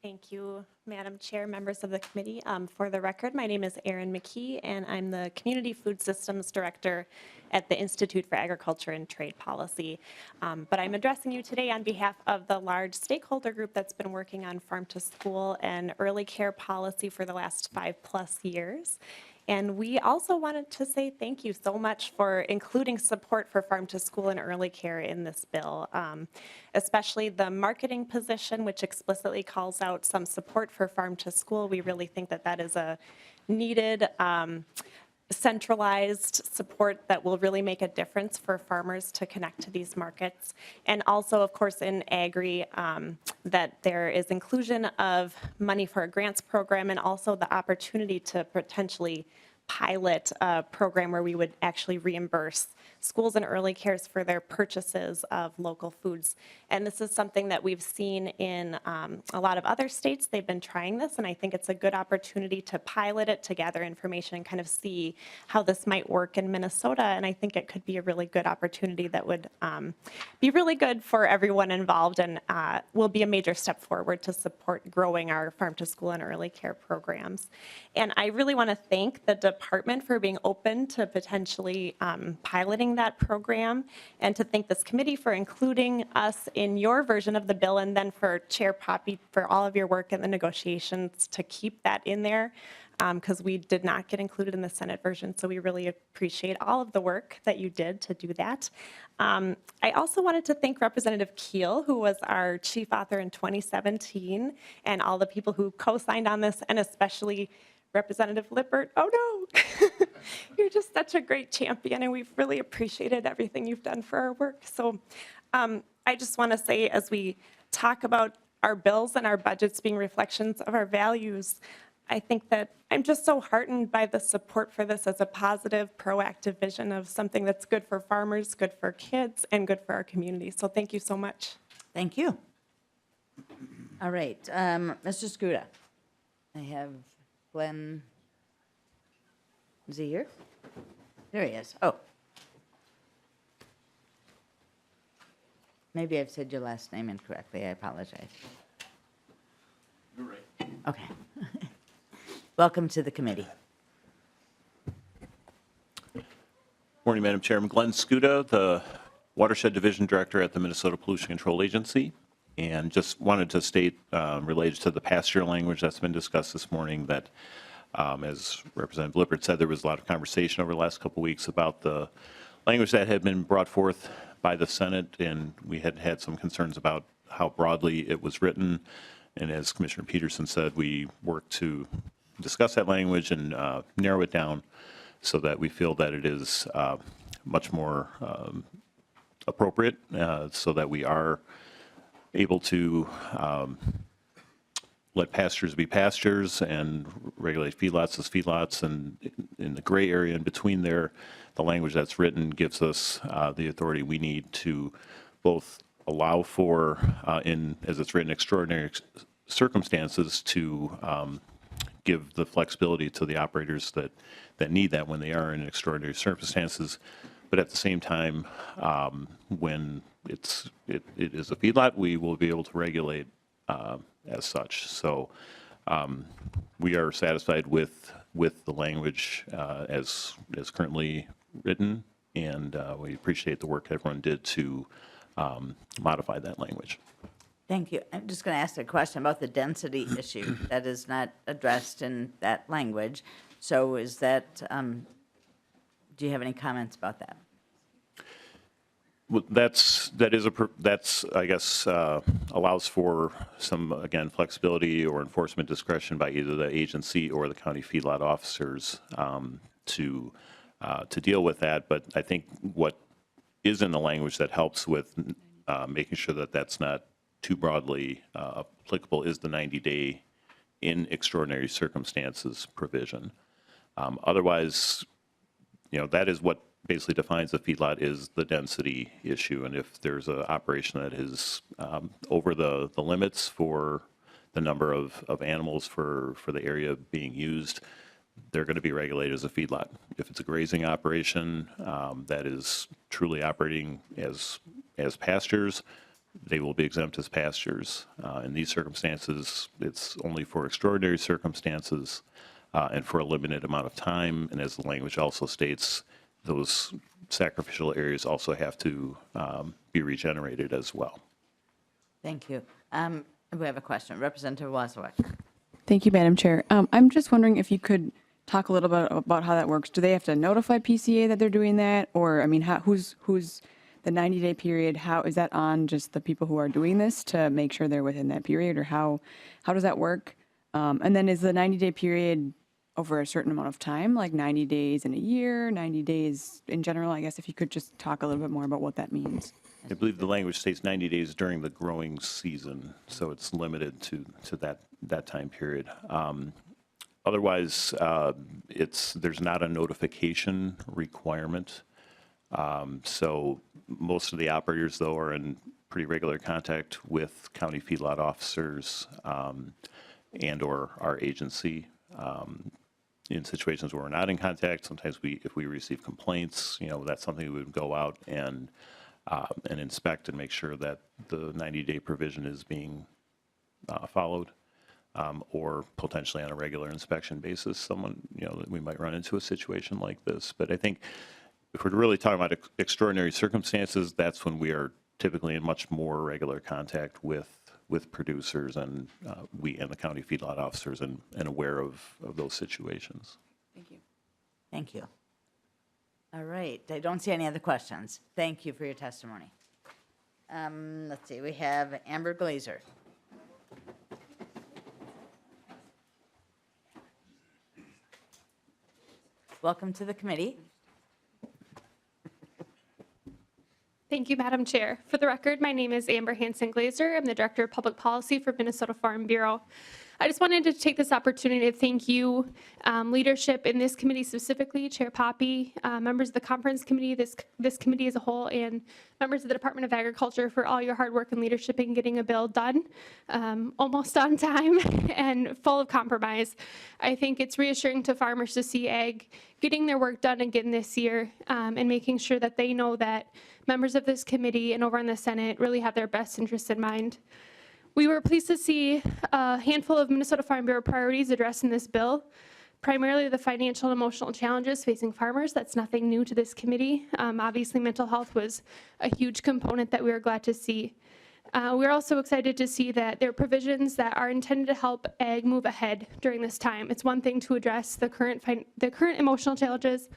Thank you, Madam Chair, members of the committee. For the record, my name is Erin McKee, and I'm the Community Food Systems Director at the Institute for Agriculture and Trade Policy. But I'm addressing you today on behalf of the large stakeholder group that's been working on farm to school and early care policy for the last 5+ years. And we also wanted to say thank you so much for including support for farm to school and early care in this bill, especially the marketing position, which explicitly calls out some support for farm to school. We really think that that is a needed centralized support that will really make a difference for farmers to connect to these markets. And also, of course, in Agri, that there is inclusion of money for a grants program and also the opportunity to potentially pilot a program where we would actually reimburse schools and early cares for their purchases of local foods. And this is something that we've seen in a lot of other states. They've been trying this, and I think it's a good opportunity to pilot it, to gather information and kind of see how this might work in Minnesota. And I think it could be a really good opportunity that would be really good for everyone involved and will be a major step forward to support growing our farm to school and early care programs. And I really want to thank the department for being open to potentially piloting that program, and to thank this committee for including us in your version of the bill, and then for Chair Poppy for all of your work in the negotiations to keep that in there, because we did not get included in the Senate version. So we really appreciate all of the work that you did to do that. I also wanted to thank Representative Keel, who was our chief author in 2017, and all the people who co-signed on this, and especially Representative Lippert. Oh no, you're just such a great champion, and we've really appreciated everything you've done for our work. So I just want to say, as we talk about our bills and our budgets being reflections of our values, I think that I'm just so heartened by the support for this as a positive, proactive vision of something that's good for farmers, good for kids, and good for our community. So thank you so much. Thank you. All right, Mr. Skuda. I have Glenn. Is he here? There he is. Oh. Maybe I've said your last name incorrectly. I apologize. You're right. Okay. Welcome to the committee. Morning, Madam Chair. I'm Glenn Skuda, the Watershed Division Director at the Minnesota Pollution Control Agency. And just wanted to state, related to the pasture language that's been discussed this morning, that as Representative Lippert said, there was a lot of conversation over the last couple of weeks about the language that had been brought forth by the Senate, and we had had some concerns about how broadly it was written. And as Commissioner Peterson said, we worked to discuss that language and narrow it down so that we feel that it is much more appropriate, so that we are able to let pastures be pastures and regulate feedlots as feedlots. And in the gray area in between there, the language that's written gives us the authority we need to both allow for, as it's written, extraordinary circumstances, to give the flexibility to the operators that need that when they are in extraordinary circumstances. But at the same time, when it is a feedlot, we will be able to regulate as such. So we are satisfied with the language as currently written, and we appreciate the work everyone did to modify that language. Thank you. I'm just going to ask a question about the density issue that is not addressed in that language. So is that, do you have any comments about that? Well, that's I guess allows for some, again, flexibility or enforcement discretion by either the agency or the county feedlot officers. to deal with that. But I think what is in the language that helps with making sure that that's not too broadly applicable is the 90-day in extraordinary circumstances provision. Otherwise, that is what basically defines the feedlot is the density issue. And if there's an operation that is over the limits for the number of animals for the area being used, they're going to be regulated as a feedlot. If it's a grazing operation that is truly operating as pastures, they will be exempt as pastures. In these circumstances, it's only for extraordinary circumstances and for a limited amount of time. And as the language also states, those sacrificial areas also have to be regenerated as well. Thank you. We have a question. Representative Wozniak. Thank you, Madam Chair. I'm just wondering if you could talk a little bit about how that works. Do they have to notify PCA that they're doing that? Or, I mean, who's the 90-day period? How is that on just the people who are doing this to make sure they're within that period? Or how does that work? And then is the 90-day period over a certain amount of time, like 90 days in a year, 90 days in general? I guess if you could just talk a little bit more about what that means. I believe the language states 90 days during the growing season, so it's limited to that time period. Otherwise, there's not a notification requirement. So most of the operators, though, are in pretty regular contact with county feedlot officers and or our agency. In situations where we're not in contact, sometimes if we receive complaints, that's something we would go out and inspect and make sure that the 90-day provision is being followed, or potentially on a regular inspection basis, someone, that we might run into a situation like this. But I think if we're really talking about extraordinary circumstances, that's when we are typically in much more regular contact with producers and we and the county feedlot officers and aware of those situations. Thank you. Thank you. All right. I don't see any other questions. Thank you for your testimony. Let's see. We have Amber Glazer. Welcome to the committee. Thank you, Madam Chair. For the record, my name is Amber Hansen Glazer. I'm the Director of Public Policy for Minnesota Farm Bureau. I just wanted to take this opportunity to thank you, leadership in this committee specifically, Chair Poppy, members of the conference committee, this committee as a whole, and members of the Department of Agriculture for all your hard work and leadership in getting a bill done, almost on time and full of compromise. I think it's reassuring to farmers to see ag getting their work done again this year and making sure that they know that members of this committee and over in the Senate really have their best interests in mind. We were pleased to see a handful of Minnesota Farm Bureau priorities addressed in this bill, primarily the financial and emotional challenges facing farmers. That's nothing new to this committee. Obviously, mental health was a huge component that we were glad to see. We're also excited to see that there are provisions that are intended to help ag move ahead during this time. It's one thing to address the current emotional challenges,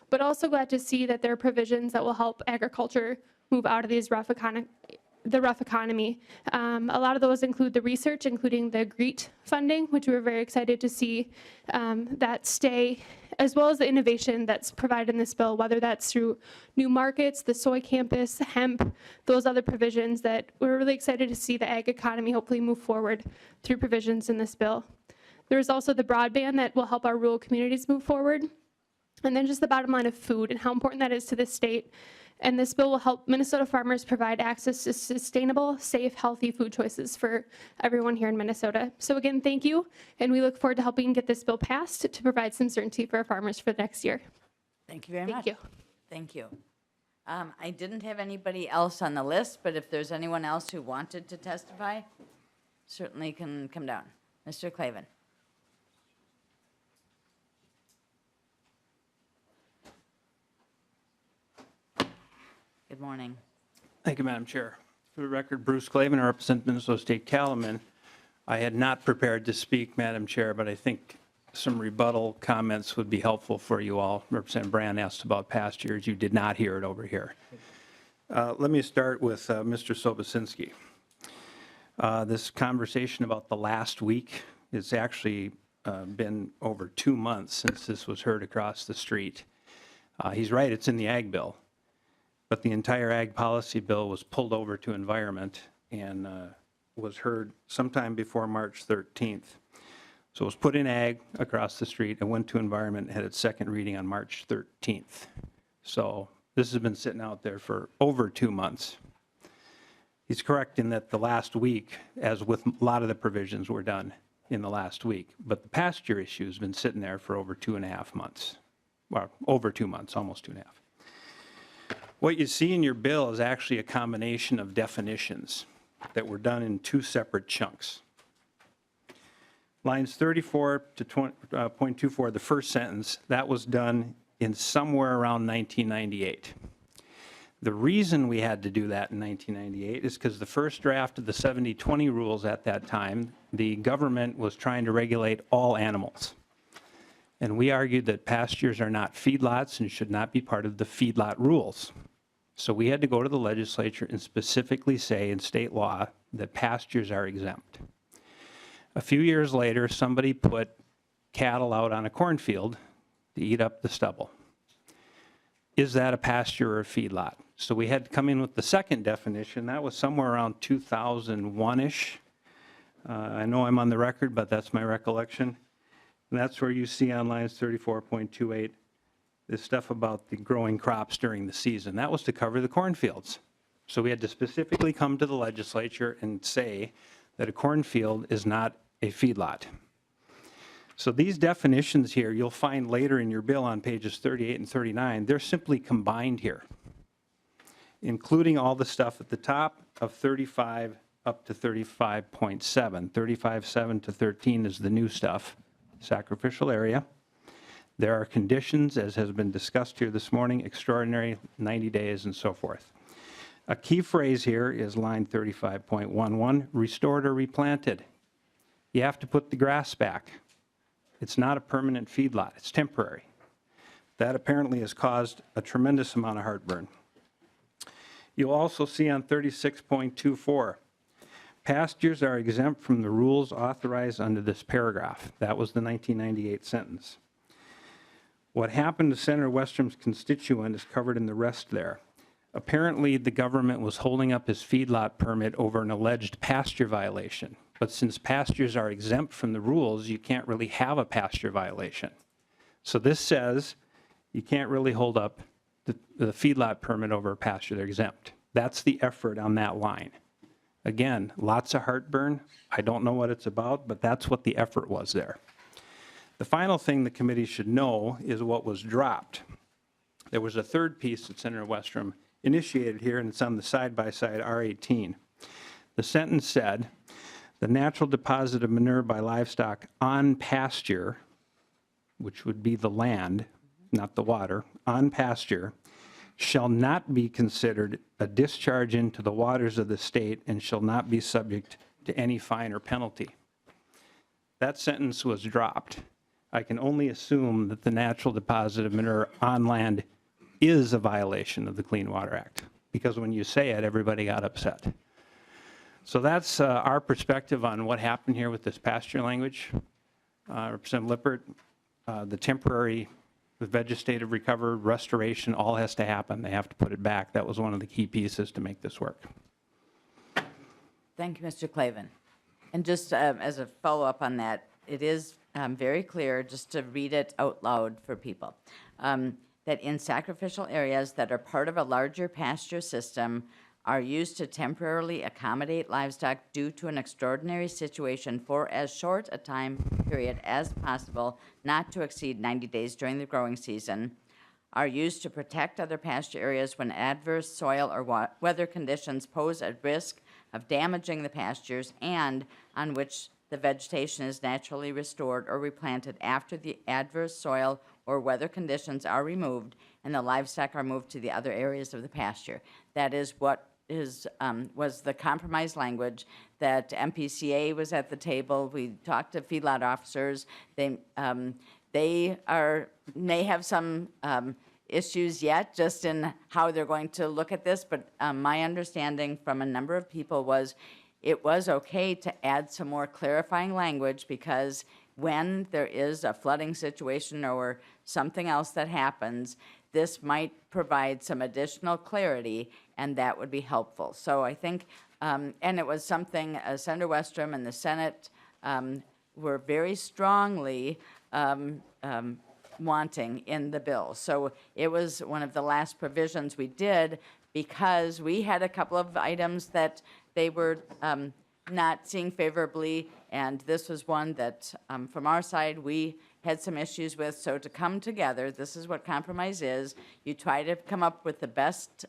but also glad to see that there are provisions that will help agriculture move out of these rough economy. A lot of those include the research, including the GREET funding, which we were very excited to see that stay, as well as the innovation that's provided in this bill, whether that's through new markets, the soy campus, hemp, those other provisions that we're really excited to see the ag economy hopefully move forward through provisions in this bill. There's also the broadband that will help our rural communities move forward. And then just the bottom line of food and how important that is to the state. And this bill will help Minnesota farmers provide access to sustainable, safe, healthy food choices for everyone here in Minnesota. So again, thank you, and we look forward to helping get this bill passed to provide some certainty for our farmers for the next year. Thank you very much. Thank you. Thank you. I didn't have anybody else on the list, but if there's anyone else who wanted to testify, certainly can come down. Mr. Clavin. Good morning. Thank you, Madam Chair. For the record, Bruce Clavin, I represent Minnesota State Cattlemen. I had not prepared to speak, Madam Chair, but I think some rebuttal comments would be helpful for you all. Representative Brand asked about past years. You did not hear it over here. Let me start with Mr. Sobocinski. This conversation about the last week is actually been over 2 months since this was heard across the street. He's right, it's in the ag bill, but the entire ag policy bill was pulled over to environment and was heard sometime before March 13th. So it was put in ag across the street and went to environment and had its second reading on March 13th. So this has been sitting out there for over 2 months. He's correct in that the last week, as with a lot of the provisions, were done in the last week. But the pasture issue has been sitting there for over 2.5 months. Well, over 2 months, almost 2.5. What you see in your bill is actually a combination of definitions that were done in 2 separate chunks. Lines 34 to 0.24, the first sentence, that was done in somewhere around 1998. The reason we had to do that in 1998 is because the first draft of the 70-20 rules at that time, the government was trying to regulate all animals. And we argued that pastures are not feedlots and should not be part of the feedlot rules. So we had to go to the legislature and specifically say in state law that pastures are exempt. A few years later, somebody put cattle out on a cornfield to eat up the stubble. Is that a pasture or a feedlot? So we had to come in with the second definition. That was somewhere around 2001-ish. I know I'm on the record, but that's my recollection. And that's where you see on lines 34.28 this stuff about the growing crops during the season. That was to cover the cornfields. So we had to specifically come to the legislature and say that a cornfield is not a feedlot. So these definitions here, you'll find later in your bill on pages 38 and 39, they're simply combined here, including all the stuff at the top of 35 up to 35.7. 35.7 to 13 is the new stuff, sacrificial area. There are conditions, as has been discussed here this morning, extraordinary, 90 days, and so forth. A key phrase here is line 35.11, restored or replanted. You have to put the grass back. It's not a permanent feedlot, it's temporary. That apparently has caused a tremendous amount of heartburn. You'll also see on 36.24, pastures are exempt from the rules authorized under this paragraph. That was the 1998 sentence. What happened to Senator Westrum's constituent is covered in the rest there. Apparently, the government was holding up his feedlot permit over an alleged pasture violation. But since pastures are exempt from the rules, you can't really have a pasture violation. So this says you can't really hold up the feedlot permit over a pasture. They're exempt. That's the effort on that line. Again, lots of heartburn. I don't know what it's about, but that's what the effort was there. The final thing the committee should know is what was dropped. There was a third piece that Senator Westrum initiated here, and it's on the side-by-side R18. The sentence said, the natural deposit of manure by livestock on pasture, which would be the land, not the water, on pasture, shall not be considered a discharge into the waters of the state and shall not be subject to any fine or penalty. That sentence was dropped. I can only assume that the natural deposit of manure on land is a violation of the Clean Water Act, because when you say it, everybody got upset. So that's our perspective on what happened here with this pasture language. Representative Lippert, the temporary vegetative recovery, restoration, all has to happen. They have to put it back. That was one of the key pieces to make this work. Thank you, Mr. Clavin. And just as a follow-up on that, it is very clear, just to read it out loud for people, that in sacrificial areas that are part of a larger pasture system are used to temporarily accommodate livestock due to an extraordinary situation for as short a time period as possible, not to exceed 90 days during the growing season, are used to protect other pasture areas when adverse soil or weather conditions pose a risk of damaging the pastures, and on which the vegetation is naturally restored or replanted after the adverse soil or weather conditions are removed and the livestock are moved to the other areas of the pasture. That is what was the compromise language that MPCA was at the table. We talked to feedlot officers. They may have some issues yet just in how they're going to look at this, but my understanding from a number of people was it was okay to add some more clarifying language because when there is a flooding situation or something else that happens, this might provide some additional clarity, and that would be helpful. So I think, and it was something Senator Westrom and the Senate were very strongly wanting in the bill. So it was one of the last provisions we did because we had a couple of items that they were not seeing favorably, and this was one that from our side we had some issues with. So to come together, this is what compromise is. You try to come up with the best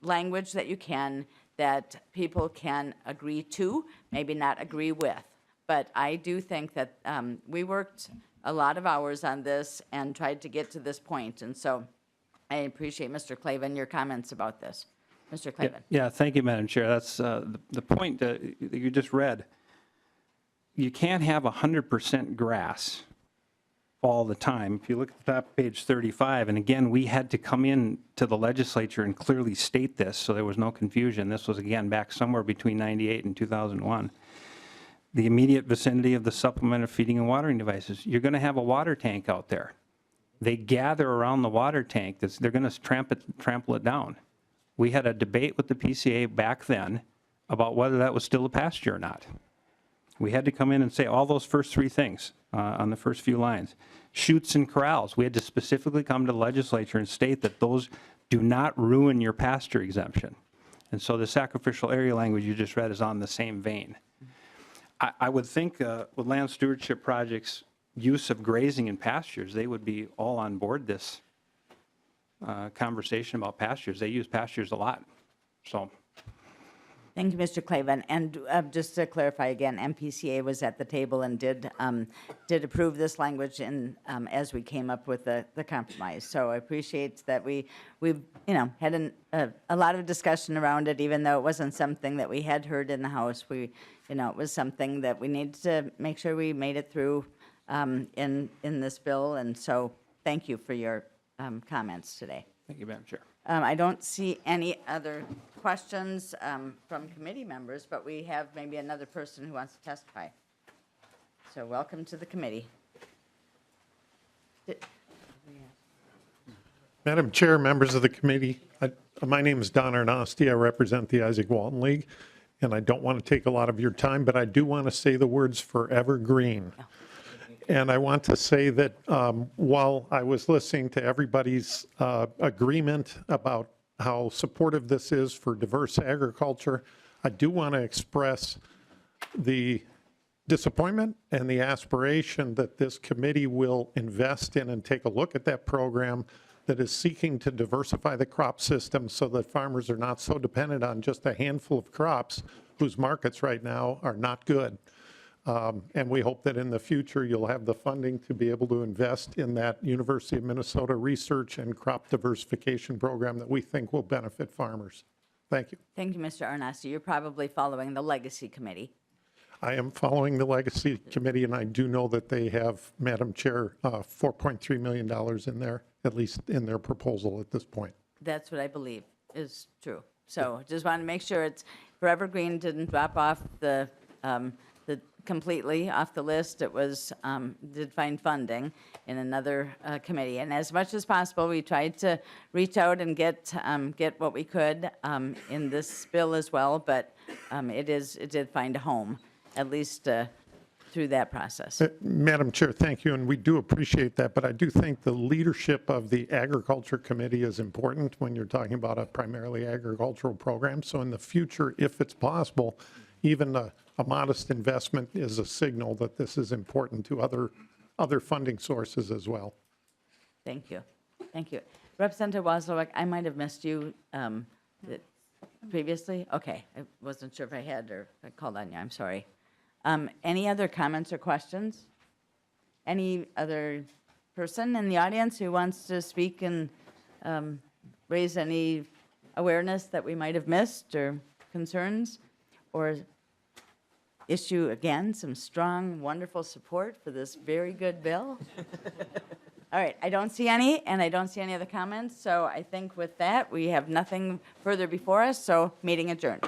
language that you can that people can agree to, maybe not agree with. But I do think that we worked a lot of hours on this and tried to get to this point. And so I appreciate, Mr. Clavin, your comments about this. Mr. Clavin. Yeah, thank you, Madam Chair. That's the point that you just read. You can't have 100% grass all the time. If you look at the top of page 35, and again, we had to come in to the legislature and clearly state this so there was no confusion. This was, again, back somewhere between 98 and 2001. The immediate vicinity of the supplemental feeding and watering devices. You're going to have a water tank out there. They gather around the water tank. They're going to trample it down. We had a debate with the PCA back then about whether that was still a pasture or not. We had to come in and say all those first three things on the first few lines. Chutes and corrals. We had to specifically come to the legislature and state that those do not ruin your pasture exemption. And so the sacrificial area language you just read is on the same vein. I would think with land stewardship projects, use of grazing in pastures, they would be all on board this conversation about pastures. They use pastures a lot. So. Thank you, Mr. Clavin. And just to clarify again, MPCA was at the table and did approve this language in, as we came up with the compromise. So I appreciate that we've had a lot of discussion around it, even though it wasn't something that we had heard in the House. It was something that we needed to make sure we made it through in this bill. And so thank you for your comments today. Thank you, Madam Chair. I don't see any other questions from committee members, but we have maybe another person who wants to testify. So welcome to the committee. Madam Chair, members of the committee, my name is Don Arnosti. I represent the Isaac Walton League, and I don't want to take a lot of your time, but I do want to say the words forever green. And I want to say that while I was listening to everybody's agreement about how supportive this is for diverse agriculture, I do want to express the disappointment and the aspiration that this committee will invest in and take a look at that program that is seeking to diversify the crop system so that farmers are not so dependent on just a handful of crops whose markets right now are not good. And we hope that in the future you'll have the funding to be able to invest in that University of Minnesota research and crop diversification program that we think will benefit farmers. Thank you. Thank you, Mr. Arnasti. You're probably following the Legacy Committee. I am following the Legacy Committee, and I do know that they have, Madam Chair, $4.3 million in there, at least in their proposal at this point. That's what I believe is true. So just want to make sure it's Forever Green didn't drop off the completely off the list. It was did find funding in another committee, and as much as possible, we tried to reach out and get what we could in this bill as well. But it did find a home, at least through that process. Madam Chair, thank you, and we do appreciate that. But I do think the leadership of the Agriculture Committee is important when you're talking about a primarily agricultural program. So in the future, if it's possible, even a modest investment is a signal that this is important to other funding sources as well. Thank you. Thank you. Representative Wozlowiak, I might have missed you previously. Okay. I wasn't sure if I had or I called on you. I'm sorry. Any other comments or questions? Any other person in the audience who wants to speak and raise any awareness that we might have missed or concerns, or issue, again, some strong, wonderful support for this very good bill? All right, I don't see any, and I don't see any other comments, so I think with that, we have nothing further before us, so meeting adjourned.